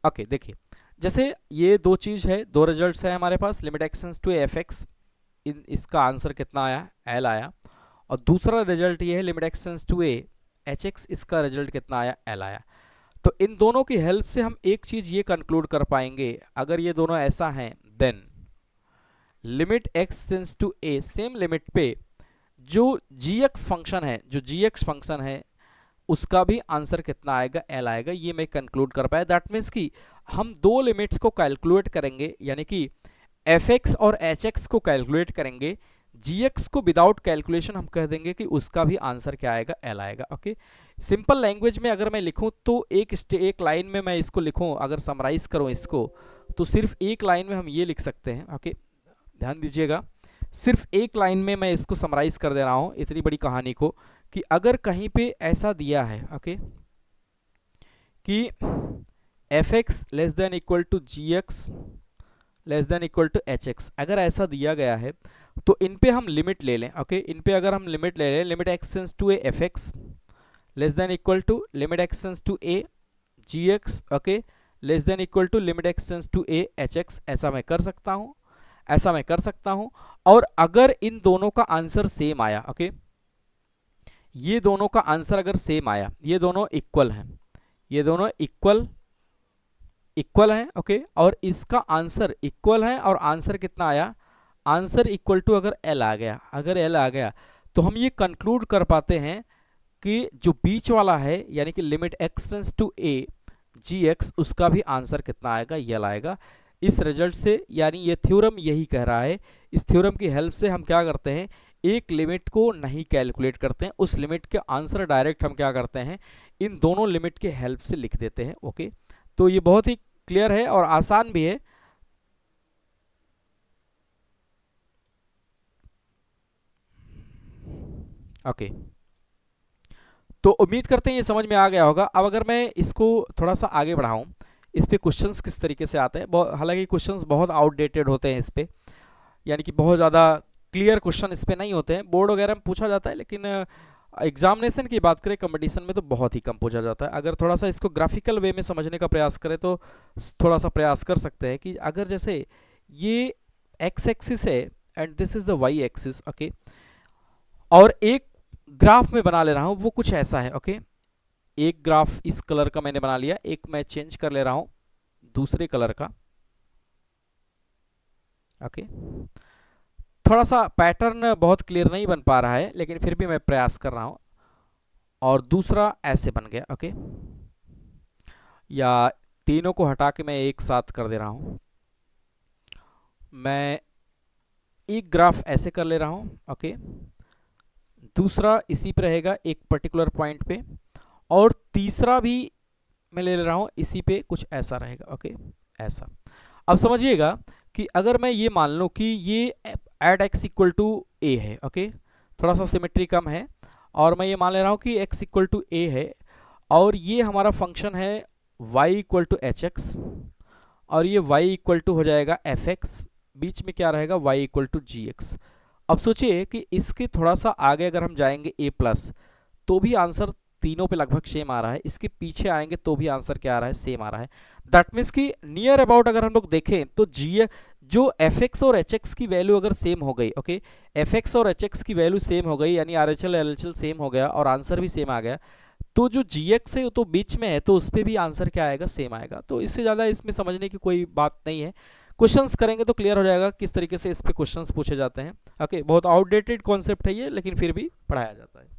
ओके, देखिए, जैसे ये दो चीज है, दो रिजल्ट्स है हमारे पास, limit x to f x, इसका आंसर कितना आया, एल आया, और दूसरा रिजल्ट ये है limit x to a, h x, इसका रिजल्ट कितना आया, एल आया। तो इन दोनों की हेल्प से हम एक चीज ये कंक्लूड कर पाएंगे, अगर ये दोनों ऐसा हैं, then limit x tends to a, same limit पे जो जी एक्स फंक्शन है, जो जी एक्स फंक्शन है उसका भी आंसर कितना आएगा, एल आएगा। ये मैं कंक्लूड कर पाया। दैट मीन्स कि हम दो लिमिट्स को कैलकुलेट करेंगे, यानी कि एफ एक्स और एच एक्स को कैलकुलेट करेंगे, जी एक्स को विदाउट कैलकुलेशन हम कह देंगे कि उसका भी आंसर क्या आएगा, एल आएगा। ओके, सिंपल लैंग्वेज में अगर मैं लिखूं तो एक लाइन में मैं इसको लिखूं, अगर समराइज करूं इसको, तो सिर्फ एक लाइन में हम ये लिख सकते हैं। ओके, ध्यान दीजिएगा, सिर्फ एक लाइन में मैं इसको समराइज कर दे रहा हूं इतनी बड़ी कहानी को, कि अगर कहीं पे ऐसा दिया है, ओके, कि f x less than equal to g x less than equal to h x, अगर ऐसा दिया गया है तो इन पे हम लिमिट ले लें। ओके, इन पे अगर हम लिमिट ले लें, limit x tends to a f x less than equal to limit x tends to a g x, okay, less than equal to limit x tends to a h x, ऐसा मैं कर सकता हूं, ऐसा मैं कर सकता हूं। और अगर इन दोनों का आंसर सेम आया, ओके, ये दोनों का आंसर अगर सेम आया, ये दोनों इक्वल हैं, ये दोनों इक्वल हैं, ओके, और इसका आंसर इक्वल है, और आंसर कितना आया, आंसर इक्वल टू अगर एल आ गया, अगर एल आ गया, तो हम ये कंक्लूड कर पाते हैं कि जो बीच वाला है, यानी कि limit x tends to a g x, उसका भी आंसर कितना आएगा, एल आएगा। इस रिजल्ट से, यानी ये थ्योरम यही कह रहा है, इस थ्योरम की हेल्प से हम क्या करते हैं, एक लिमिट को नहीं कैलकुलेट करते हैं, उस लिमिट के आंसर डायरेक्ट हम क्या करते हैं, इन दोनों लिमिट के हेल्प से लिख देते हैं। ओके, तो ये बहुत ही क्लियर है और आसान भी है। ओके, तो उम्मीद करते हैं ये समझ में आ गया होगा। अब अगर मैं इसको थोड़ा सा आगे बढ़ाऊं, इस पे क्वेश्चंस किस तरीके से आते हैं, हालांकि क्वेश्चंस बहुत आउटडेटेड होते हैं इस पे, यानी कि बहुत ज़्यादा क्लियर क्वेश्चन इस पे नहीं होते हैं, बोर्ड वगैरह में पूछा जाता है, लेकिन एग्जामिनेशन की बात करें, कंपटीशन में तो बहुत ही कम पूछा जाता है। अगर थोड़ा सा इसको ग्राफिकल वे में समझने का प्रयास करें तो थोड़ा सा प्रयास कर सकते हैं कि अगर जैसे ये एक्स एक्सिस है and this is the y axis, okay, और एक ग्राफ में बना ले रहा हूं, वो कुछ ऐसा है। ओके, एक ग्राफ इस कलर का मैंने बना लिया, एक मैं चेंज कर ले रहा हूं दूसरे कलर का। ओके, थोड़ा सा पैटर्न बहुत क्लियर नहीं बन पा रहा है, लेकिन फिर भी मैं प्रयास कर रहा हूं। और दूसरा ऐसे बन गया। ओके, या तीनों को हटा के मैं एक साथ कर दे रहा हूं, मैं एक ग्राफ ऐसे कर ले रहा हूं। ओके, दूसरा इसी पे रहेगा एक पर्टिकुलर पॉइंट पे, और तीसरा भी मैं ले रहा हूं इसी पे, कुछ ऐसा रहेगा। ओके, ऐसा। अब समझिएगा कि अगर मैं ये मान लूँ कि ये एट एक्स इक्वल टू ए है, ओके, थोड़ा सा सिमेट्री कम है, और मैं ये मान ले रहा हूँ कि एक्स इक्वल टू ए है, और ये हमारा फंक्शन है y equal to h x, और ये y इक्वल टू हो जाएगा एफ एक्स, बीच में क्या रहेगा y equal to g x. अब सोचिए कि इसके थोड़ा सा आगे अगर हम जाएंगे a प्लस, तो भी आंसर तीनों पे लगभग सेम आ रहा है, इसके पीछे आएंगे तो भी आंसर क्या आ रहा है, सेम आ रहा है। दैट मीन्स कि नियर अबाउट अगर हम लोग देखें तो जी जो एफ एक्स और एच एक्स की वैल्यू अगर सेम हो गई, ओके, एफ एक्स और एच एक्स की वैल्यू सेम हो गई, यानी are H L L H L same हो गया और आंसर भी सेम आ गया, तो जो जी एक्स है वो तो बीच में है, तो उस पर भी आंसर क्या आएगा, सेम आएगा। तो इससे ज़्यादा इसमें समझने की कोई बात नहीं है, क्वेश्चंस करेंगे तो क्लियर हो जाएगा किस तरीके से इस पे क्वेश्चंस पूछे जाते हैं। ओके, बहुत आउटडेटेड कॉन्सेप्ट है ये, लेकिन फिर भी पढ़ाया जाता है।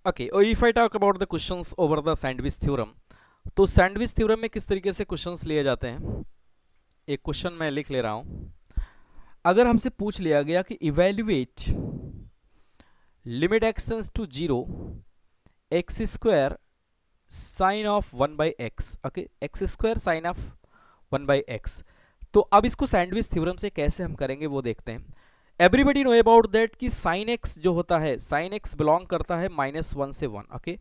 ओके, और if I talk about the questions over the sandwich theorem, तो सैंडविच थ्योरम में किस तरीके से क्वेश्चंस लिए जाते हैं, एक क्वेश्चन मैं लिख ले रहा हूं। अगर हमसे पूछ लिया गया कि evaluate limit x tends to 0 x square sine of 1 by x, okay, x square sine of 1 by x, तो अब इसको सैंडविच थ्योरम से कैसे हम करेंगे वो देखते हैं। एवरीबडी नो अबाउट दैट कि साइन एक्स जो होता है, साइन एक्स बिलोंग करता है -1 से 1, ओके।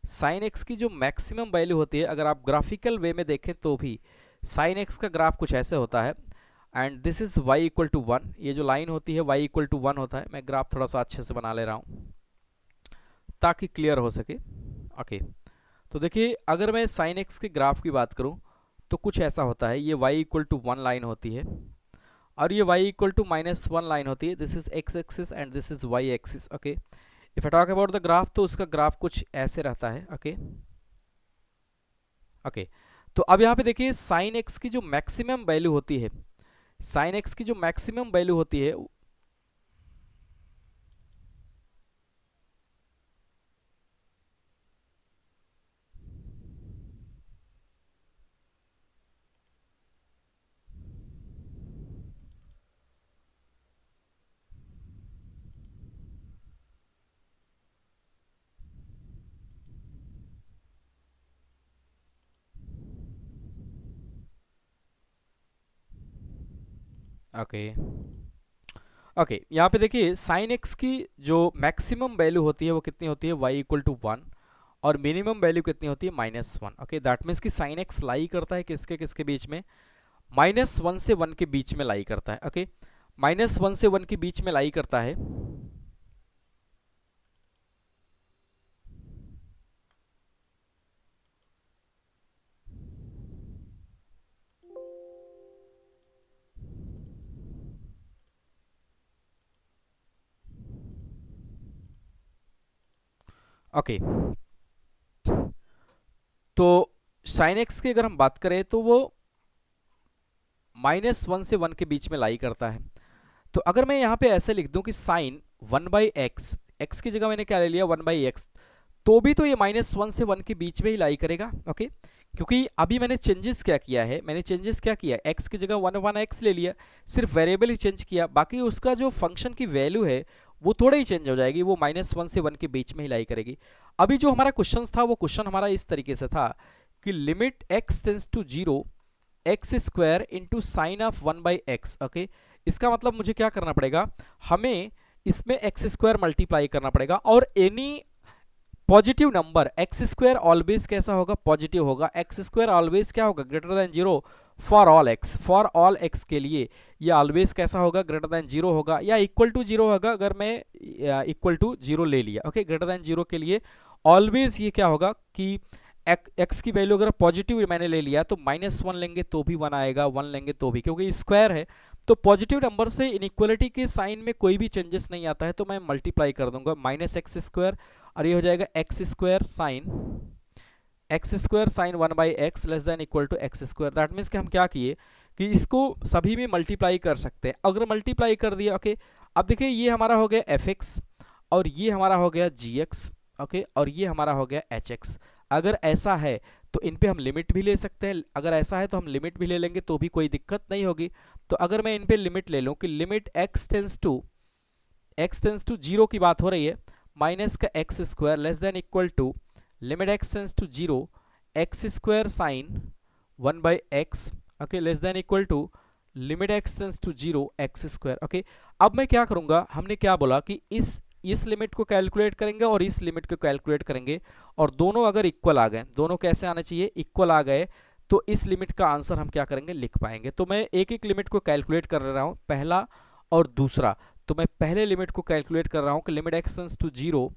साइन एक्स की जो मैक्सिमम वैल्यू होती है, अगर आप ग्राफिकल वे में देखें तो भी साइन एक्स का ग्राफ कुछ ऐसे होता है, and this is y equal to 1, ये जो लाइन होती है y इक्वल टू 1 होता है। मैं ग्राफ थोड़ा सा अच्छे से बना ले रहा हूँ ताकि क्लियर हो सके, ओके। तो देखिए, अगर मैं साइन एक्स के ग्राफ की बात करूँ तो कुछ ऐसा होता है, ये y इक्वल टू 1 लाइन होती है, और ये y इक्वल टू -1 लाइन होती है, this is x axis and this is y axis, okay. If I talk about the graph, तो उसका ग्राफ कुछ ऐसे रहता है, ओके, ओके। तो अब यहाँ पे देखिए, साइन एक्स की जो मैक्सिमम वैल्यू होती है, साइन एक्स की जो मैक्सिमम वैल्यू होती है, ओके, ओके, यहाँ पे देखिए साइन एक्स की जो मैक्सिमम वैल्यू होती है वो कितनी होती है, y इक्वल टू 1, और मिनिमम वैल्यू कितनी होती है, -1, ओके। दैट मीन्स कि साइन एक्स लाई करता है किसके किसके बीच में, -1 से 1 के बीच में लाई करता है, ओके, -1 से 1 के बीच में लाई करता है। ओके, तो साइन एक्स की अगर हम बात करें तो वो -1 से 1 के बीच में लाई करता है। तो अगर मैं यहाँ पे ऐसे लिख दूं कि साइन 1 बाई एक्स, एक्स की जगह मैंने क्या ले लिया, 1 बाई एक्स, तो भी तो ये -1 से 1 के बीच में ही लाई करेगा, ओके। क्योंकि अभी मैंने चेंजेस क्या किया है, मैंने चेंजेस क्या किया, एक्स की जगह 1 एक्स ले लिया, सिर्फ वेरिएबल ही चेंज किया, बाकी उसका जो फंक्शन की वैल्यू है वो थोड़ा ही चेंज हो जाएगी, वो -1 से 1 के बीच में ही लाई करेगी। अभी जो हमारा क्वेश्चन था, वो क्वेश्चन हमारा इस तरीके से था कि limit x tends to 0 x square into sine of 1 by x, okay. इसका मतलब मुझे क्या करना पड़ेगा, हमें इसमें एक्स स्क्वायर मल्टीप्लाई करना पड़ेगा, और any positive number x square always कैसा होगा, पॉजिटिव होगा। एक्स स्क्वायर ऑलवेज क्या होगा, greater then 0 for all x, for all x के लिए ये ऑलवेज कैसा होगा, ग्रेटर देन 0 होगा, या इक्वल टू 0 होगा अगर मैं इक्वल टू 0 ले लिया, ओके। ग्रेटर देन 0 के लिए ऑलवेज ये क्या होगा कि एक्स की वैल्यू अगर पॉजिटिव मैंने ले लिया तो -1 लेंगे तो भी 1 आएगा, 1 लेंगे तो भी, क्योंकि स्क्वायर है तो पॉजिटिव नंबर से इनइक्वालिटी के साइन में कोई भी चेंजेस नहीं आता है, तो मैं मल्टीप्लाई कर दूंगा -एक्स स्क्वायर, और ये हो जाएगा x square sine 1 by x less than equal to x square. That means कि हम क्या किए कि इसको सभी में मल्टीप्लाई कर सकते हैं। अगर मल्टीप्लाई कर दिया, ओके, अब देखिए ये हमारा हो गया एफ एक्स, और ये हमारा हो गया जी एक्स, ओके, और ये हमारा हो गया एच एक्स। अगर ऐसा है तो इन पे हम लिमिट भी ले सकते हैं, अगर ऐसा है तो हम लिमिट भी ले लेंगे तो भी कोई दिक्कत नहीं होगी। तो अगर मैं इन पे लिमिट ले लूँ कि लिमिट एक्स टेंस टू 0 की बात हो रही है, माइनस का x square less than equal to limit x tends to 0 x square sine 1/x, okay, less than equal to limit x tends to 0 x square. Okay, अब मैं क्या करूंगा, हमने क्या बोला कि इस लिमिट को कैलकुलेट करेंगे और इस लिमिट को कैलकुलेट करेंगे, और दोनों अगर इक्वल आ गए, दोनों कैसे आने चाहिए, इक्वल आ गए, तो इस लिमिट का आंसर हम क्या करेंगे, लिख पाएंगे। तो मैं एक एक लिमिट को कैलकुलेट कर रहा हूं, पहला और दूसरा। तो मैं पहले लिमिट को कैलकुलेट कर रहा हूं कि limit x tends to 0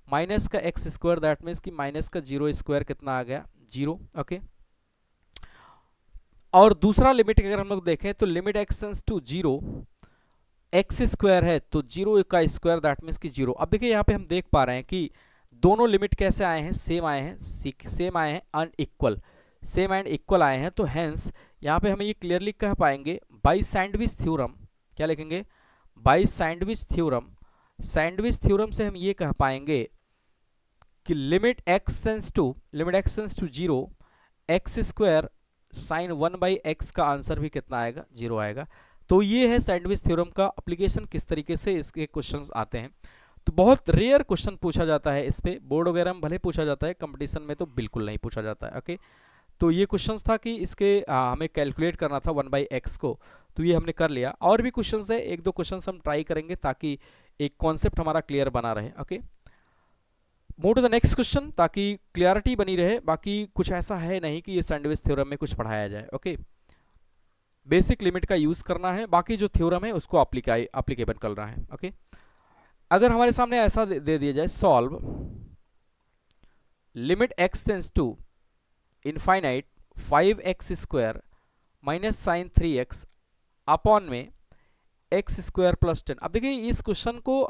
minus का एक्स स्क्वायर, दैट मीन्स कि माइनस का 0 स्क्वायर कितना आ गया, 0। ओके, और दूसरा लिमिट अगर हम लोग देखें तो limit x tends to 0 x square है तो 0 का स्क्वायर, दैट मीन्स कि 0। अब देखिए यहाँ पे हम देख पा रहे हैं कि दोनों लिमिट कैसे आए हैं, सेम आए हैं, सेम आए हैं, अनइक्वल, सेम एंड इक्वल आए हैं। तो हेंस यहाँ पे हमें ये क्लियरली कह पाएंगे बाय सैंडविच थ्योरम, क्या लिखेंगे, by sandwich theorem, sandwich theorem से हम ये कह पाएंगे कि limit x tends to 0 x square sine 1/x का आंसर भी कितना आएगा, 0 आएगा। तो ये है सैंडविच थ्योरम का एप्लीकेशन, किस तरीके से इसके क्वेश्चंस आते हैं। तो बहुत रेयर क्वेश्चन पूछा जाता है इस पे, बोर्ड वगैरह में भले पूछा जाता है, कंपटीशन में तो बिल्कुल नहीं पूछा जाता है। ओके, तो ये क्वेश्चंस था कि इसके हमें कैलकुलेट करना था 1/x को, तो ये हमने कर लिया। और भी क्वेश्चंस है, एक दो क्वेश्चंस हम ट्राई करेंगे ताकि एक कॉन्सेप्ट हमारा क्लियर बना रहे। Okay, move to the next question ताकि क्लियरिटी बनी रहे। बाकी कुछ ऐसा है नहीं कि ये सैंडविच थ्योरम में कुछ पढ़ाया जाए। ओके, बेसिक लिमिट का यूज करना है, बाकी जो थ्योरम है उसको अप्लीकेबल करना है। ओके, अगर हमारे सामने ऐसा दे दिया जाए, solve limit x tends to infinite 5x square minus sine 3x upon में एक्स स्क्वायर प्लस 10। अब देखिए इस क्वेश्चन को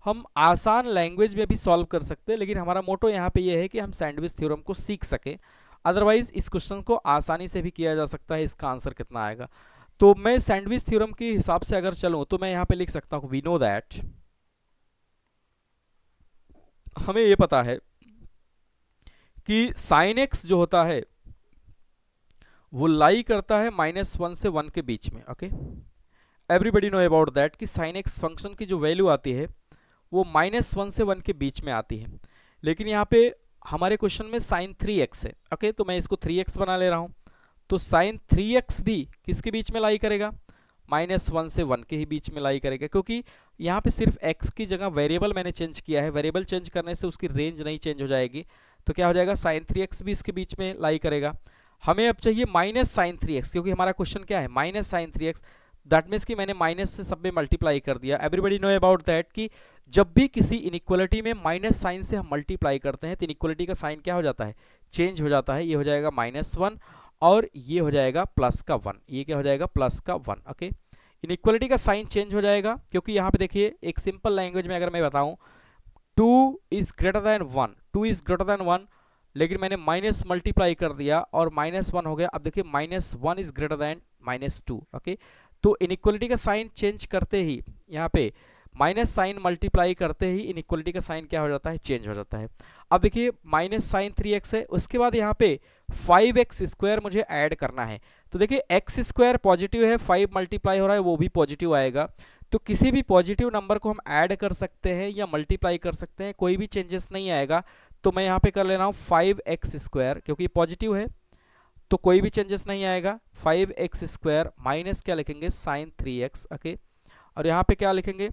हम आसान लैंग्वेज में भी सॉल्व कर सकते हैं, लेकिन हमारा मोटो यहाँ पे ये है कि हम सैंडविच थ्योरम को सीख सके। अदरवाइज इस क्वेश्चन को आसानी से भी किया जा सकता है। इसका आंसर कितना आएगा, तो मैं सैंडविच थ्योरम के हिसाब से अगर चलूं तो मैं यहाँ पे लिख सकता हूँ, वी नो दैट, हमें ये पता है कि साइन एक्स जो होता है वो लाई करता है -1 से 1 के बीच में। Okay, everybody know about that कि साइन एक्स फंक्शन की जो वैल्यू आती है वो -1 से 1 के बीच में आती है। लेकिन यहाँ पे हमारे क्वेश्चन में साइन 3x है। ओके, तो मैं इसको 3x बना ले रहा हूँ। तो साइन 3x भी किसके बीच में लाई करेगा, -1 से 1 के ही बीच में लाई करेगा, क्योंकि यहाँ पे सिर्फ x की जगह वेरिएबल मैंने चेंज किया है। वेरिएबल चेंज करने से उसकी रेंज नहीं चेंज हो जाएगी, तो क्या हो जाएगा, साइन 3x भी इसके बीच में लाई करेगा। हमें अब चाहिए माइनस साइन 3x, क्योंकि हमारा क्वेश्चन क्या है, minus sine 3x, that means कि मैंने माइनस से सब में मल्टीप्लाई कर दिया। एवरीबडी नो अबाउट दैट कि जब भी किसी इनइक्वालिटी में माइनस साइन से हम मल्टीप्लाई करते हैं तो इनइक्वालिटी का साइन क्या हो जाता है, चेंज हो जाता है। ये हो जाएगा -1 और ये हो जाएगा प्लस का 1, ये क्या हो जाएगा, प्लस का 1। ओके, इनइक्वालिटी का साइन चेंज हो जाएगा, क्योंकि यहाँ पे देखिए एक सिंपल लैंग्वेज में अगर मैं बताऊँ, 2 is greater than 1, 2 is greater than 1, लेकिन मैंने माइनस मल्टीप्लाई कर दिया और -1 हो गया। अब देखिए -1 इज ग्रेटर देन -2। ओके, तो इनइक्वालिटी का साइन चेंज करते ही यहाँ पे माइनस साइन मल्टीप्लाई करते ही इनइक्वालिटी का साइन क्या हो जाता है, चेंज हो जाता है। अब देखिए माइनस साइन 3x है, उसके बाद यहाँ पे 5x स्क्वायर मुझे ऐड करना है। तो देखिए एक्स स्क्वायर पॉजिटिव है, 5 मल्टीप्लाई हो रहा है वो भी पॉजिटिव आएगा। तो किसी भी पॉजिटिव नंबर को हम ऐड कर सकते हैं या मल्टीप्लाई कर सकते हैं, कोई भी चेंजेस नहीं आएगा। तो मैं यहाँ पे कर ले रहा हूँ 5x स्क्वायर, क्योंकि पॉजिटिव है तो कोई भी चेंजेस नहीं आएगा। 5x स्क्वायर माइनस क्या लिखेंगे, साइन 3x। ओके, और यहाँ पे क्या लिखेंगे,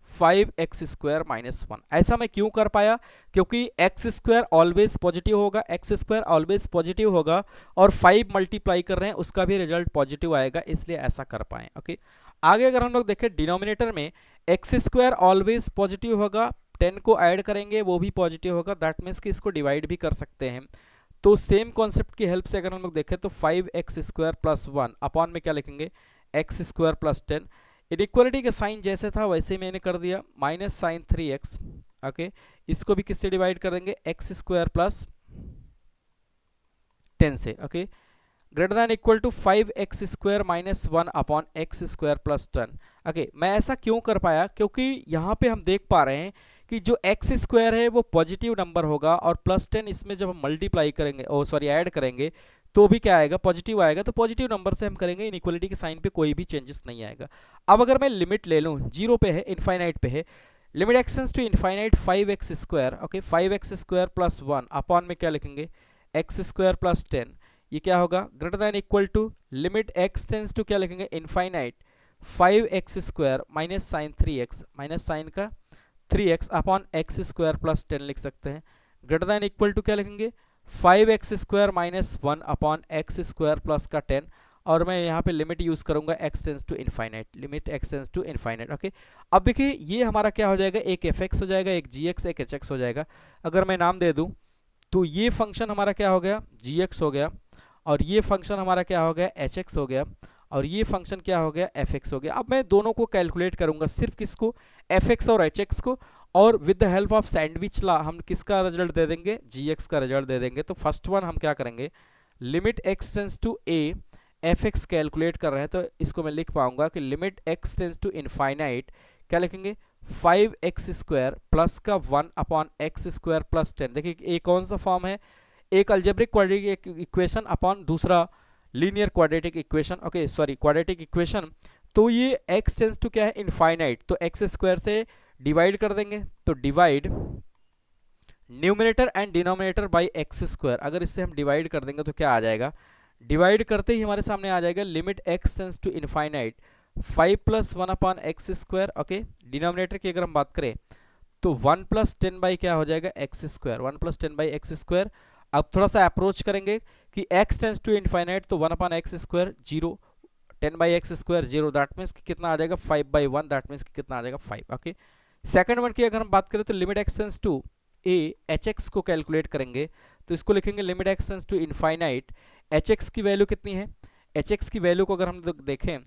5x स्क्वायर -1। ऐसा मैं क्यों कर पाया, क्योंकि x स्क्वायर ऑलवेज पॉजिटिव होगा, x स्क्वायर ऑलवेज पॉजिटिव होगा, और 5 मल्टीप्लाई कर रहे हैं उसका भी रिजल्ट पॉजिटिव आएगा, इसलिए ऐसा कर पाए। ओके, आगे अगर हम लोग देखें डिनोमिनेटर में x स्क्वायर ऑलवेज पॉजिटिव होगा, 10 को ऐड करेंगे वो भी पॉजिटिव होगा, दैट मीन्स कि इसको डिवाइड भी कर सकते हैं। तो सेम कॉन्सेप्ट की हेल्प से अगर हम लोग देखें तो 5x स्क्वायर प्लस 1 अपॉन में क्या लिखेंगे, x स्क्वायर प्लस 10। इनइक्वालिटी का साइन जैसे था वैसे मैंने कर दिया, माइनस साइन 3x। ओके, इसको भी किससे डिवाइड कर देंगे, x स्क्वायर प्लस 10 से। Okay, greater than equal to 5x square -1 upon x square plus 10। Okay, मैं ऐसा क्यों कर पाया, क्योंकि यहाँ पे हम देख पा रहे हैं कि जो x स्क्वायर है वो पॉजिटिव नंबर होगा, और प्लस 10 इसमें जब हम मल्टीप्लाई करेंगे, ओ सॉरी ऐड करेंगे, तो भी क्या आएगा, पॉजिटिव आएगा। तो पॉजिटिव नंबर से हम करेंगे, इनइक्वालिटी के साइन पे कोई भी चेंजेस नहीं आएगा। अब अगर मैं लिमिट ले लूँ, 0 पे है, इनफाइनाइट पे है, limit x tends to infinite 5x² okay 5x² plus 1 upon में क्या लिखेंगे x² प्लस 10, ये क्या होगा greater than equal to limit x tends to क्या लिखेंगे infinite 5x² minus sine 3x minus sine का 3x अपॉन x² प्लस 10 लिख सकते हैं, ग्रेटर देन इक्वल टू क्या लिखेंगे 5x² minus 1 upon x² plus का 10, और मैं यहाँ पे लिमिट यूज करूंगा x tends to infinite, limit x tends to infinite okay. अब देखिए ये हमारा क्या हो जाएगा, एक fx हो जाएगा, एक gx, एक hx हो जाएगा। अगर मैं नाम दे दूं तो ये फंक्शन हमारा क्या हो गया gx हो गया, और ये फंक्शन हमारा क्या हो गया hx हो गया, और ये फंक्शन क्या हो गया fx हो गया। अब मैं दोनों को कैलकुलेट करूंगा, सिर्फ किसको fx और hx को, और with the help of sandwich law हम किसका रिजल्ट दे देंगे gx का रिजल्ट दे देंगे। तो फर्स्ट वन हम क्या करेंगे limit x tends to a fx calculate कर रहे हैं, तो इसको मैं लिख पाऊंगा कि limit x tends to infinite क्या लिखेंगे 5x² प्लस का 1 अपॉन x² प्लस 10। देखिए ये कौन सा फॉर्म है, एक अलजेब्रिक क्वाड्रेटिक इक्वेशन अपॉन दूसरा linear quadratic equation okay sorry quadratic equation. तो ये x टेंस टू क्या है इनफाइनाइट, तो x² से डिवाइड कर देंगे, तो divide numerator and denominator by x²। अगर इससे हम डिवाइड कर देंगे तो क्या आ जाएगा, डिवाइड करते ही हमारे सामने आ जाएगा limit x tends to infinite 5 plus 1 upon x² okay. Denominator की अगर हम बात करें तो 1 प्लस 10 बाई क्या हो जाएगा x², 1 प्लस 10 बाई x²। अब थोड़ा सा अप्रोच करेंगे कि x टेंस टू इनफाइनाइट, तो 1 upon x² 0, 10 by x² 0, that means कितना आ जाएगा 5/1, दैट मीन्स कितना आ जाएगा 5 ओके। सेकंड वन की अगर हम बात करें तो limit x tends to a hx को कैलकुलेट करेंगे, तो इसको लिखेंगे limit x tends to infinite hx की वैल्यू कितनी है, hx की वैल्यू को अगर हम लोग देखें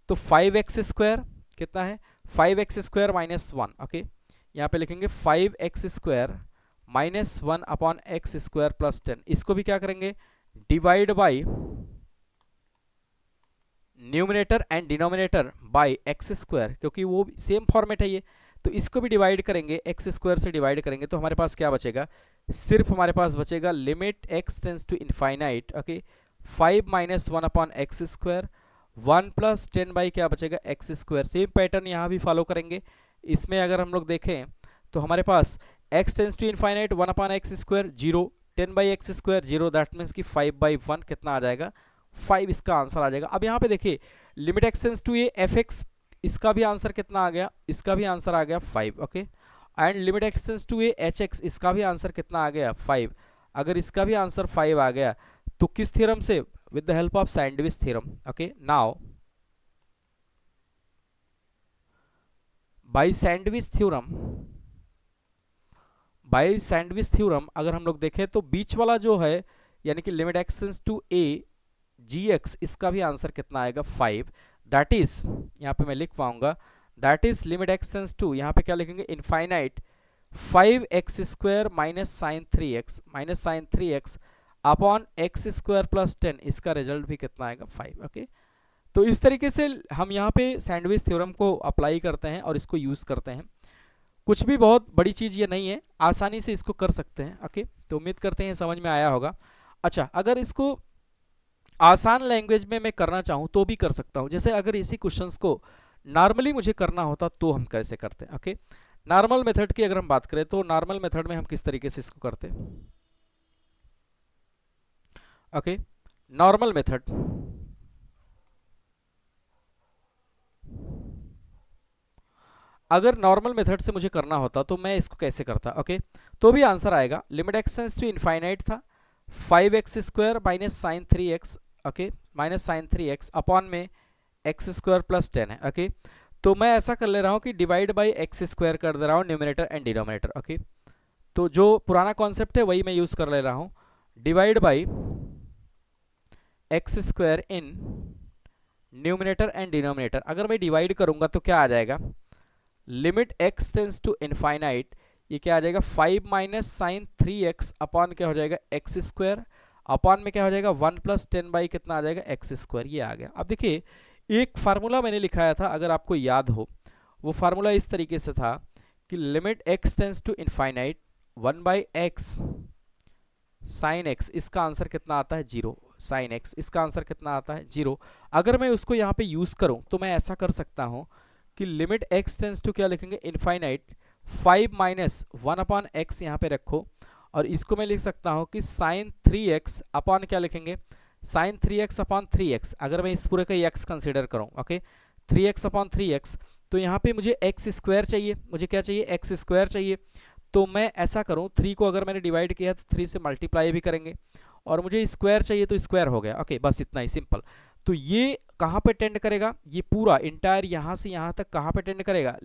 तो 5x² कितना है 5x² माइनस 1 ओके। यहाँ पे लिखेंगे 5x² minus 1 upon x² plus 10, इसको भी क्या करेंगे divide by numerator and denominator by x², क्योंकि वो सेम फॉर्मेट है ये, तो इसको भी डिवाइड करेंगे x² से डिवाइड करेंगे, तो हमारे पास क्या बचेगा, सिर्फ हमारे पास बचेगा limit x tends to infinite okay 5 minus 1 upon x², 1 plus 10 by क्या बचेगा x²। सेम पैटर्न यहाँ भी फॉलो करेंगे, इसमें अगर हम लोग देखें तो हमारे पास x tends to infinite 1 upon x² 0, 10 by x² 0, that means कि 5/1 कितना आ जाएगा 5, इसका आंसर आ जाएगा। अब यहाँ पे देखिए लिमिट x टेंस टू ये fx, इसका भी आंसर कितना आ गया, इसका भी आंसर आ गया 5 okay. And limit x tends to ये hx, इसका भी आंसर कितना आ गया 5। अगर इसका भी आंसर 5 आ गया तो किस थ्योरम से, with the help of sandwich theorem okay. Now by sandwich theorem अगर हम लोग देखें तो बीच वाला जो है यानी कि limit x tends to a gx, इसका भी आंसर कितना आएगा 5, दैट इज यहाँ पे मैं लिख पाऊंगा that is limit x tends to यहाँ पे क्या लिखेंगे infinite 5x² minus sine 3x upon x² plus 10, इसका रिजल्ट भी कितना आएगा 5 ओके। तो इस तरीके से हम यहाँ पे सैंडविच थ्योरम को अप्लाई करते हैं और इसको यूज करते हैं। कुछ भी बहुत बड़ी चीज ये नहीं है, आसानी से इसको कर सकते हैं ओके। तो उम्मीद करते हैं समझ में आया होगा। अच्छा, अगर इसको आसान लैंग्वेज में मैं करना चाहूँ तो भी कर सकता हूँ, जैसे अगर इसी क्वेश्चंस को नॉर्मली मुझे करना होता तो हम कैसे करते हैं ओके। नॉर्मल मेथड की अगर हम बात करें तो नॉर्मल मेथड में हम किस तरीके से इसको करते हैं ओके। नॉर्मल मेथड अगर नॉर्मल मेथड से मुझे करना होता तो मैं इसको कैसे करता ओके। तो भी आंसर आएगा limit x tends to infinite था 5x² minus sine 3x okay, minus sine 3x upon में x² प्लस 10 है ओके। तो मैं ऐसा कर ले रहा हूँ कि डिवाइड बाई x² कर दे रहा हूँ न्यूमिनेटर एंड डिनोमिनेटर ओके। तो जो पुराना कॉन्सेप्ट है वही मैं यूज कर ले रहा हूँ, divide by x² in numerator and denominator. अगर मैं डिवाइड करूंगा तो क्या आ जाएगा limit x tends to infinite, ये क्या आ जाएगा 5 माइनस साइन 3x अपॉन क्या हो जाएगा x² अपॉन में क्या हो जाएगा 1 प्लस 10 बाई कितना आ जाएगा x², ये आ गया। अब देखिए एक फार्मूला मैंने लिखाया था, अगर आपको याद हो, वो फार्मूला इस तरीके से था कि limit x tends to infinite 1/x sine x, इसका आंसर कितना आता है 0, साइन x इसका आंसर कितना आता है 0। अगर मैं उसको यहाँ पे यूज करूँ तो मैं ऐसा कर सकता हूँ कि लिमिट x टेंस टू क्या लिखेंगे इनफाइनाइट 5 माइनस 1/x यहाँ पे रखो, और इसको मैं लिख सकता हूँ कि साइन 3x अपॉन क्या लिखेंगे, साइन 3x अपॉन 3x, अगर मैं इस पूरे का x कंसिडर करूँ, ओके, 3x अपॉन 3x, तो यहाँ पे मुझे एक्स स्क्वायर चाहिए, मुझे क्या चाहिए, एक्स स्क्वायर चाहिए। तो मैं ऐसा करूँ, 3 को अगर मैंने डिवाइड किया तो 3 से मल्टीप्लाई भी करेंगे, और मुझे स्क्वायर चाहिए तो स्क्वायर हो गया, ओके, बस इतना ही सिंपल। तो ये कहाँ पे टेंड करेगा, ये पूरा इंटायर यहाँ से यहाँ तक कहाँ पे टेंड करेगा,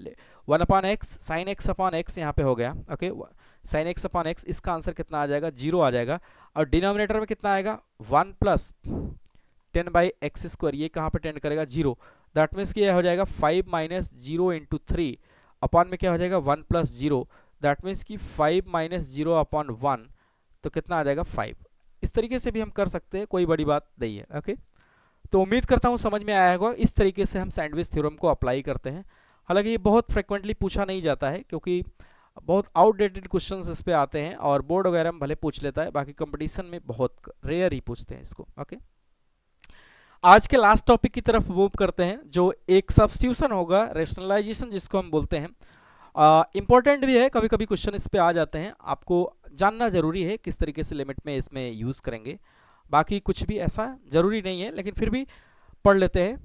1/x sign x upon x यहाँ पे हो गया, okay, sign x upon x, इसका आंसर कितना आ जाएगा, 0 आ जाएगा। और डिनोमिनेटर में कितना आएगा, 1 प्लस 10/x², ये कहाँ पे टेंड करेगा, 0। दैट मीन्स कि यह हो जाएगा 5 माइनस 0 इंटू 3 अपॉन में क्या हो जाएगा 1 प्लस 0, दैट मीन्स कि 5 माइनस 0 अपॉन 1, तो कितना आ जाएगा 5। इस तरीके से भी हम कर सकते हैं, कोई बड़ी बात नहीं है, ओके। तो उम्मीद करता हूँ समझ में आया होगा, इस तरीके से हम सैंडविच थ्योरम को अप्लाई करते हैं। हालांकि ये बहुत फ्रिक्वेंटली पूछा नहीं जाता है, क्योंकि बहुत आउटडेटेड क्वेश्चंस इस पे आते हैं, और बोर्ड वगैरह में भले पूछ लेता है, बाकी कंपटीशन में बहुत रेयर ही पूछते हैं इसको, ओके। आज के लास्ट टॉपिक की तरफ मूव करते हैं, जो एक सब्स्टिट्यूशन होगा, रेशनलाइजेशन जिसको हम बोलते हैं। इंपॉर्टेंट भी है, कभी कभी क्वेश्चन इस पे आ जाते हैं, आपको जानना जरूरी है किस तरीके से लिमिट में इसमें यूज़ करेंगे। बाकी कुछ भी ऐसा जरूरी नहीं है, लेकिन फिर भी पढ़ लेते हैं,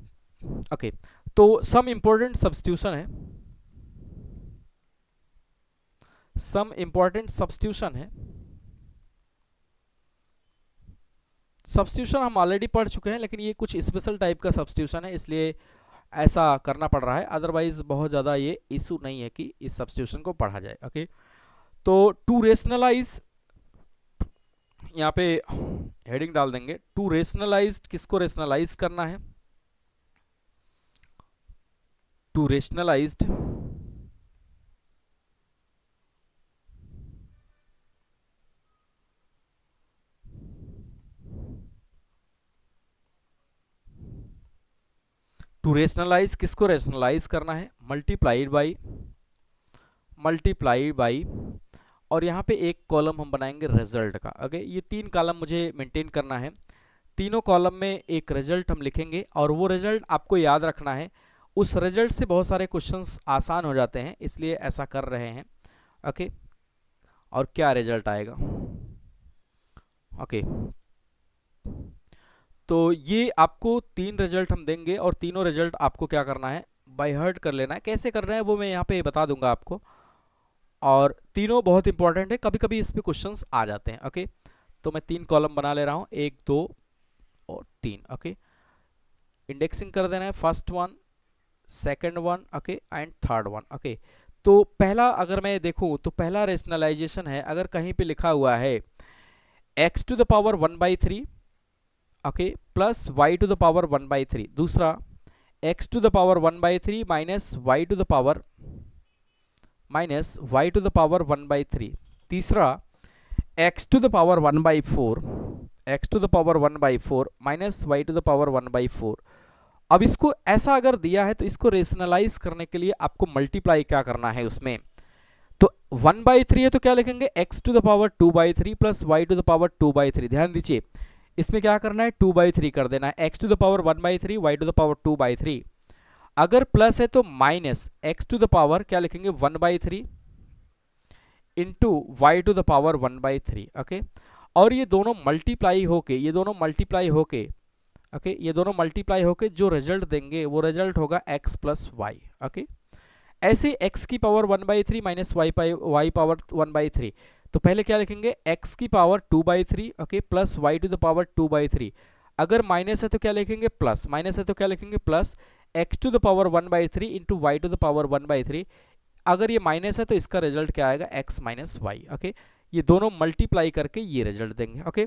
ओके। तो सम इंपॉर्टेंट सब्स्टिट्यूशन है, सम इंपॉर्टेंट सब्स्टिट्यूशन है। सब्स्टिट्यूशन हम ऑलरेडी पढ़ चुके हैं, लेकिन ये कुछ स्पेशल टाइप का सब्स्टिट्यूशन है, इसलिए ऐसा करना पड़ रहा है, अदरवाइज बहुत ज़्यादा ये इशू नहीं है कि इस सब्स्टिट्यूशन को पढ़ा जाए, ओके। तो टू रेशनलाइज, यहाँ पे हेडिंग डाल देंगे, टू रेशनलाइज, किसको रेशनलाइज करना है, टू रेशनलाइज्ड टू रेशनलाइज, किसको रेशनलाइज करना है, मल्टीप्लाइड बाई, और यहाँ पे एक कॉलम हम बनाएंगे रिजल्ट का, ओके। ये 3 कॉलम मुझे मेंटेन करना है, तीनों कॉलम में एक रिजल्ट हम लिखेंगे, और वो रिजल्ट आपको याद रखना है, उस रिजल्ट से बहुत सारे क्वेश्चंस आसान हो जाते हैं, इसलिए ऐसा कर रहे हैं, ओके। और क्या रिजल्ट आएगा, ओके। तो ये आपको 3 रिजल्ट हम देंगे, और तीनों रिजल्ट आपको क्या करना है, बाय हार्ट कर लेना है। कैसे कर रहे हैं वो मैं यहाँ पे बता दूंगा आपको, और तीनों बहुत इंपॉर्टेंट है, कभी कभी इस पे क्वेश्चंस आ जाते हैं, ओके। तो मैं 3 कॉलम बना ले रहा हूँ, 1 2 और 3, ओके। इंडेक्सिंग कर देना है, first one, second one, okay, and third one, okay. तो पहला अगर मैं देखूं, तो पहला रेशनलाइजेशन है, अगर कहीं पे लिखा हुआ है x to the power 1/3, okay, plus y to the power 1/3, दूसरा x to the power 1/3 minus y to the power 1/3, तीसरा x to the power 1/4, x to the power 1/4 minus y to the power 1/4। अब इसको ऐसा अगर दिया है, तो इसको रेशनलाइज करने के लिए आपको मल्टीप्लाई क्या करना है उसमें, तो 1/3 है तो क्या लिखेंगे, x to the power 2/3 plus y to the power 2/3। ध्यान दीजिए, इसमें क्या करना है, 2/3 कर देना है, x to the power 1/3, y to the power 2/3। अगर प्लस है तो minus x to the power क्या लिखेंगे, 1/3 into y to the power 1/3, okay. और ये दोनों मल्टीप्लाई होके, ओके, ये दोनों मल्टीप्लाई होके जो रिजल्ट देंगे वो रिजल्ट होगा x प्लस वाई, ओके। ऐसे x की पावर 1/3 माइनस वाई पावर 1/3, तो पहले क्या लिखेंगे, x की power 2/3, okay, plus y to the power 2/3। अगर माइनस है तो क्या लिखेंगे, प्लस, माइनस है तो क्या लिखेंगे, plus x to the power 1/3 into y to the power 1/3। अगर ये माइनस है तो इसका रिजल्ट क्या आएगा, x माइनस वाई, ओके। ये दोनों मल्टीप्लाई करके ये रिजल्ट देंगे, ओके।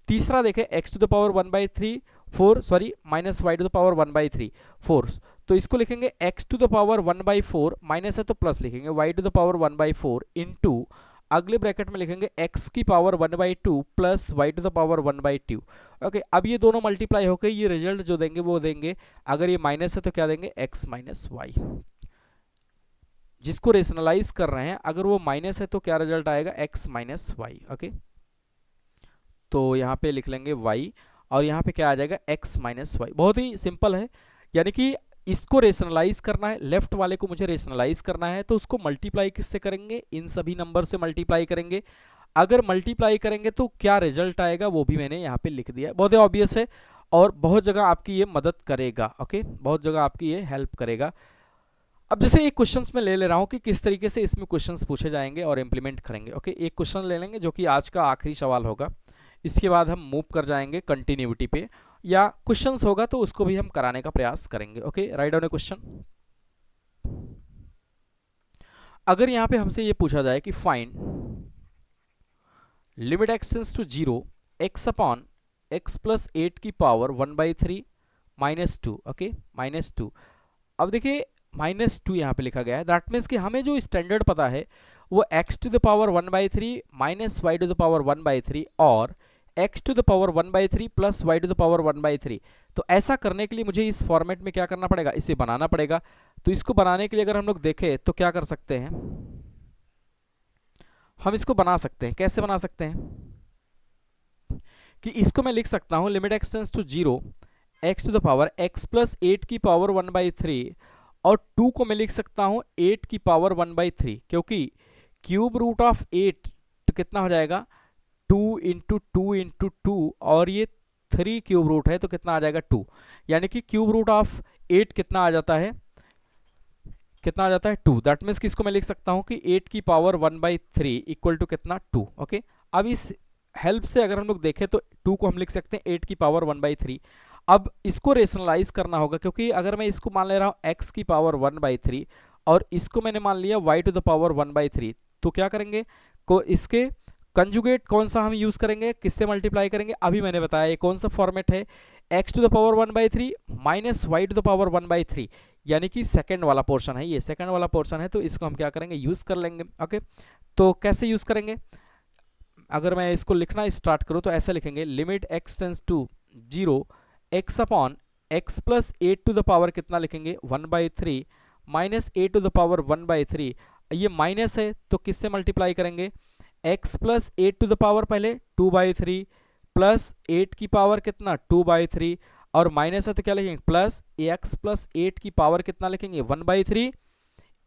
तीसरा देखें, x to the power 1/3 4, sorry, minus y to the power 1/3 4, तो इसको लिखेंगे x to the power 1/4, minus है तो प्लस लिखेंगे, y to the power 1/4 into अगले ब्रैकेट में लिखेंगे x की power 1/2 plus y to the power 1/2, okay. अब ये दोनों मल्टीप्लाई होकर ये रिजल्ट जो देंगे वो देंगे, अगर ये माइनस है तो क्या देंगे, x माइनस वाई। जिसको रेशनलाइज कर रहे हैं, अगर वो माइनस है तो क्या रिजल्ट आएगा, x माइनस वाई, ओके। तो यहाँ पे लिख लेंगे y, और यहाँ पे क्या आ जाएगा, x माइनस वाई। बहुत ही सिंपल है, यानी कि इसको रेशनलाइज करना है, लेफ्ट वाले को मुझे रेशनलाइज करना है, तो उसको मल्टीप्लाई किससे करेंगे, इन सभी नंबर से मल्टीप्लाई करेंगे। अगर मल्टीप्लाई करेंगे तो क्या रिजल्ट आएगा वो भी मैंने यहाँ पे लिख दिया, बहुत ही ऑब्वियस है और बहुत जगह आपकी ये मदद करेगा। ओके, बहुत जगह आपकी ये हेल्प करेगा। अब जैसे एक क्वेश्चंस में ले रहा हूँ कि किस तरीके से इसमें क्वेश्चंस पूछे जाएंगे और इम्प्लीमेंट करेंगे। ओके, एक क्वेश्चन ले लेंगे जो कि आज का आखिरी सवाल होगा, इसके बाद हम मूव कर जाएंगे कंटिन्यूटी पे, या क्वेश्चंस होगा तो उसको भी हम कराने का प्रयास करेंगे। Okay, write down a question. अगर यहाँ पे हमसे ये पूछा जाए कि find limit x tends to 0 x upon x plus 8 की पावर 1/3 -2। ओके, -2। अब देखिए -2 यहाँ पे लिखा गया है, दैट मीन्स कि हमें जो स्टैंडर्ड पता है वो x to the power 1/3 minus y to the power 1/3 और x to the power 1/3 plus y to the power 1/3। तो ऐसा करने के लिए मुझे इस फॉर्मेट में क्या करना पड़ेगा, इसे बनाना पड़ेगा। तो इसको बनाने के लिए अगर हम लोग देखें तो क्या कर सकते हैं, हम इसको बना सकते हैं। कैसे बना सकते हैं कि इसको मैं लिख सकता हूं limit x tends to 0 x to the power x plus 8 की पावर 1/3 और 2 को मैं लिख सकता हूं 8 की पावर 1/3, क्योंकि क्यूब रूट ऑफ 8 तो कितना हो जाएगा 2 इंटू 2 इंटू 2 और ये 3 क्यूब रूट है तो कितना आ जाएगा 2, यानी कि क्यूब रूट ऑफ 8 कितना आ जाता है, कितना आ जाता है 2। दैट मीन्स कि इसको मैं लिख सकता हूं कि 8 की पावर 1/3 इक्वल टू कितना 2। ओके, अब इस हेल्प से अगर हम लोग देखें तो 2 को हम लिख सकते हैं 8 की पावर 1/3। अब इसको रेशनलाइज करना होगा, क्योंकि अगर मैं इसको मान ले रहा हूं x की पावर 1/3 और इसको मैंने मान लिया y टू द पावर 1/3, तो क्या करेंगे को इसके कंजुगेट कौन सा हम यूज करेंगे, किससे मल्टीप्लाई करेंगे, अभी मैंने बताया ये कौन सा फॉर्मेट है, x to the power 1/3 minus y to the power 1/3, यानी कि सेकंड वाला पोर्शन है, ये सेकंड वाला पोर्शन है, तो इसको हम क्या करेंगे यूज कर लेंगे। ओके, तो कैसे यूज करेंगे, अगर मैं इसको लिखना स्टार्ट करूं तो ऐसा लिखेंगे limit x tends to 0 x upon x plus 8 to the power कितना लिखेंगे 1/3 माइनस 8 टू द पावर 1/3, ये माइनस है तो किससे मल्टीप्लाई करेंगे, x plus 8 to the power पहले 2/3 प्लस 8 की पावर कितना 2/3 और माइनस है तो क्या लिखेंगे प्लस x प्लस 8 की पावर कितना लिखेंगे 1/3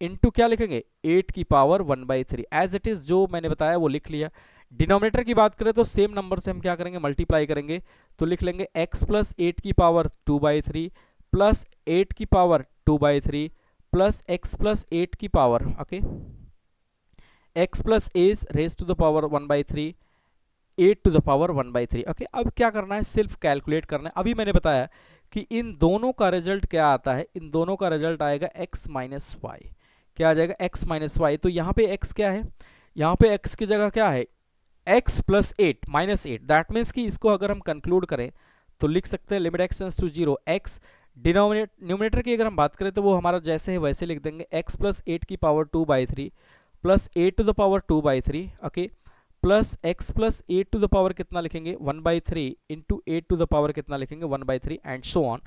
इंटू क्या लिखेंगे 8 की पावर 1/3। एज इट इज जो मैंने बताया वो लिख लिया। डिनोमिनेटर की बात करें तो सेम नंबर से हम क्या करेंगे मल्टीप्लाई करेंगे, तो लिख लेंगे x प्लस 8 की पावर 2/3 प्लस 8 की पावर 2/3 प्लस x प्लस 8 की power, okay, x plus a raise to the power 1/3 8 to the power 1/3। Okay, अब क्या करना है सिर्फ कैलकुलेट करना है। अभी मैंने बताया कि इन दोनों का रिजल्ट क्या आता है, इन दोनों का रिजल्ट आएगा x माइनस वाई, क्या आ जाएगा x माइनस वाई। तो यहाँ पे x क्या है, यहाँ पे x की जगह क्या है x plus 8 minus 8, that means कि इसको अगर हम कंक्लूड करें तो लिख सकते हैं limit x tends to 0 x, numerator की अगर हम बात करें तो वो हमारा जैसे है वैसे लिख देंगे x प्लस 8 की power 2/3 plus 8 to the power 2/3, okay, plus x plus 8 to the power कितना लिखेंगे 1/3 इंटू 8 टू द पावर कितना लिखेंगे 1/3 एंड सो ऑन।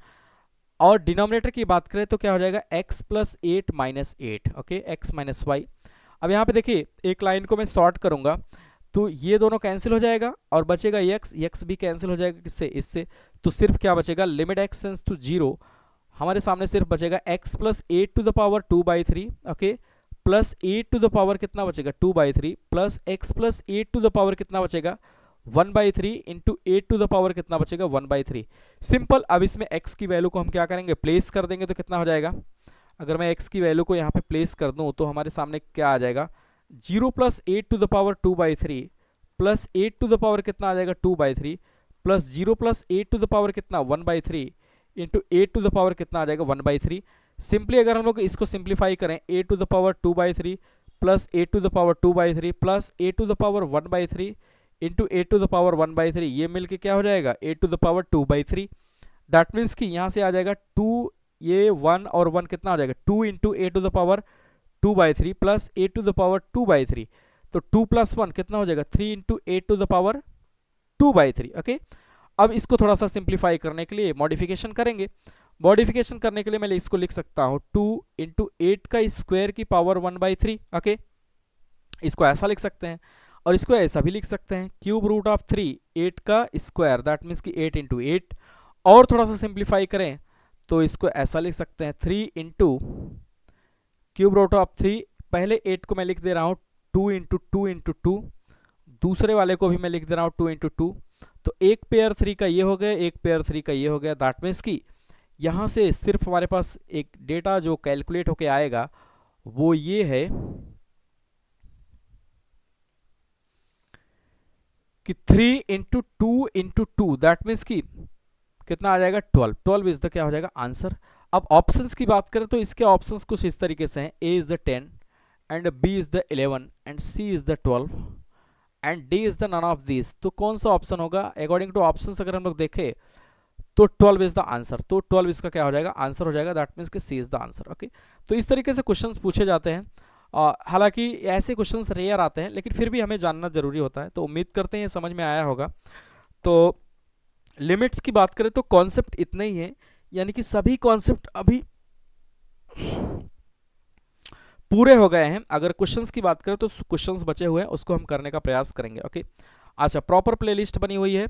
और डिनोमिनेटर की बात करें तो क्या हो जाएगा x plus 8 minus 8, okay, x minus y. अब यहाँ पे देखिए एक लाइन को मैं शॉर्ट करूंगा तो ये दोनों कैंसिल हो जाएगा और बचेगा x भी कैंसिल हो जाएगा किससे, इससे, तो सिर्फ क्या बचेगा लिमिट एक्स टेंड्स टू 0, हमारे सामने सिर्फ बचेगा x plus 8 to the power 2/3, okay, plus 8 to the power कितना बचेगा 2/3 plus x plus 8 to the power कितना बचेगा 1/3 इंटू 8 टू द पावर कितना बचेगा 1/3। सिंपल। अब इसमें x की वैल्यू को हम क्या करेंगे प्लेस कर देंगे तो कितना हो जाएगा, अगर मैं x की वैल्यू को यहाँ पे प्लेस कर दूं तो हमारे सामने क्या आ जाएगा 0 plus 8 to the power 2/3 plus 8 to the power कितना आ जाएगा 2/3 plus 0 plus 8 to the power कितना 1/3 इंटू 8 टू द पावर कितना आ जाएगा 1/3। सिंपली अगर हम लोग इसको सिंप्लीफाई करें 8 to the power 2/3 plus 8 to the power 2/3 plus 8 to the power 1/3 into 8 to the power 1/3, ये मिलके क्या हो जाएगा 8 to the power 2/3। That means कि यहाँ से आ जाएगा 2, ये 1 और 1 कितना हो जाएगा 2 into 8 to the power 2/3 plus 8 to the power 2/3, तो 2 प्लस 1 कितना हो जाएगा 3 into 8 to the power 2/3। Okay, अब इसको थोड़ा सा सिंप्लीफाई करने के लिए मॉडिफिकेशन करेंगे। मॉडिफिकेशन करने के लिए मैं इसको लिख सकता हूँ 2 इंटू 8 का स्क्वायर की पावर 1/3, ओके, इसको ऐसा लिख सकते हैं और इसको ऐसा भी लिख सकते हैं क्यूब रूट ऑफ 3 8 का स्क्वायर, दैट मीन्स कि 8 इंटू 8। और थोड़ा सा सिंप्लीफाई करें तो इसको ऐसा लिख सकते हैं 3 इंटू क्यूब रूट ऑफ 3, पहले 8 को मैं लिख दे रहा हूँ 2 इंटू 2 इंटू 2, दूसरे वाले को भी मैं लिख दे रहा हूँ 2 इंटू 2। तो एक पेयर 3 का ये हो गया, एक पेयर 3 का ये हो गया। दैट मीन्स कि यहाँ से सिर्फ हमारे पास एक डेटा जो कैलकुलेट होके आएगा वो ये है कि 3 इंटू 2 इंटू 2, दैट मीन्स कि कितना आ जाएगा 12। 12 इज द क्या हो जाएगा आंसर। अब ऑप्शंस की बात करें तो इसके ऑप्शंस कुछ इस तरीके से हैं, A is the 10 and B is the 11 and C is the 12 and D is the none of this. तो कौन सा ऑप्शन होगा अकॉर्डिंग टू ऑप्शंस अगर हम लोग देखें तो 12 इज द आंसर। तो 12 इसका क्या हो जाएगा आंसर हो जाएगा। दैट मीन्स कि सी इज द आंसर। ओके, तो इस तरीके से क्वेश्चंस पूछे जाते हैं। हालांकि ऐसे क्वेश्चंस रेयर आते हैं लेकिन फिर भी हमें जानना जरूरी होता है। तो उम्मीद करते हैं ये समझ में आया होगा। तो लिमिट्स की बात करें तो कॉन्सेप्ट इतना ही है, यानी कि सभी कॉन्सेप्ट अभी पूरे हो गए हैं। अगर क्वेश्चंस की बात करें तो क्वेश्चंस बचे हुए हैं, उसको हम करने का प्रयास करेंगे। ओके, अच्छा, प्रॉपर प्लेलिस्ट बनी हुई है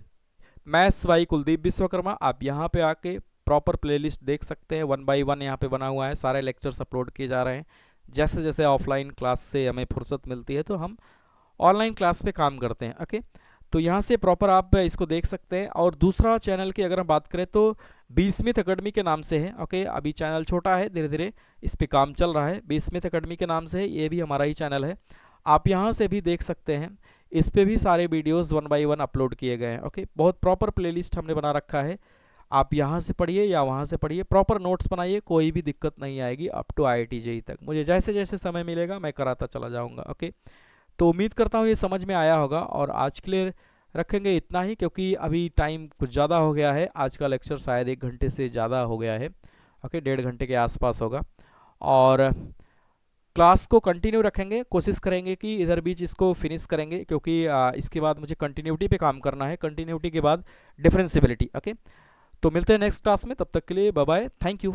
मैथ्स बाई कुलदीप विश्वकर्मा। आप यहाँ पे आके प्रॉपर प्लेलिस्ट देख सकते हैं, 1 बाई 1 यहाँ पे बना हुआ है, सारे लेक्चर्स अपलोड किए जा रहे हैं। जैसे जैसे ऑफलाइन क्लास से हमें फुर्सत मिलती है तो हम ऑनलाइन क्लास पे काम करते हैं। ओके, तो यहाँ से प्रॉपर आप इसको देख सकते हैं। और दूसरा चैनल की अगर हम बात करें तो बी स्मिथ अकेडमी के नाम से है। ओके, अभी चैनल छोटा है, धीरे धीरे इस पे काम चल रहा है। बी स्मिथ अकेडमी के नाम से है, ये भी हमारा ही चैनल है। आप यहाँ से भी देख सकते हैं, इस पे भी सारे वीडियोस 1 बाई 1 अपलोड किए गए हैं। ओके, बहुत प्रॉपर प्लेलिस्ट हमने बना रखा है। आप यहाँ से पढ़िए या वहाँ से पढ़िए, प्रॉपर नोट्स बनाइए, कोई भी दिक्कत नहीं आएगी अप टू IIT JEE तक। मुझे जैसे जैसे समय मिलेगा मैं कराता चला जाऊँगा। ओके, तो उम्मीद करता हूँ ये समझ में आया होगा। और आज के लिए रखेंगे इतना ही, क्योंकि अभी टाइम कुछ ज़्यादा हो गया है। आज का लेक्चर शायद 1 घंटे से ज़्यादा हो गया है। ओके, 1.5 घंटे के आसपास होगा। और क्लास को कंटिन्यू रखेंगे, कोशिश करेंगे कि इधर बीच इसको फिनिश करेंगे, क्योंकि इसके बाद मुझे कंटिन्यूटी पे काम करना है, कंटिन्यूटी के बाद डिफरेंशियबिलिटी। ओके, तो मिलते हैं नेक्स्ट क्लास में, तब तक के लिए बाय बाय, थैंक यू।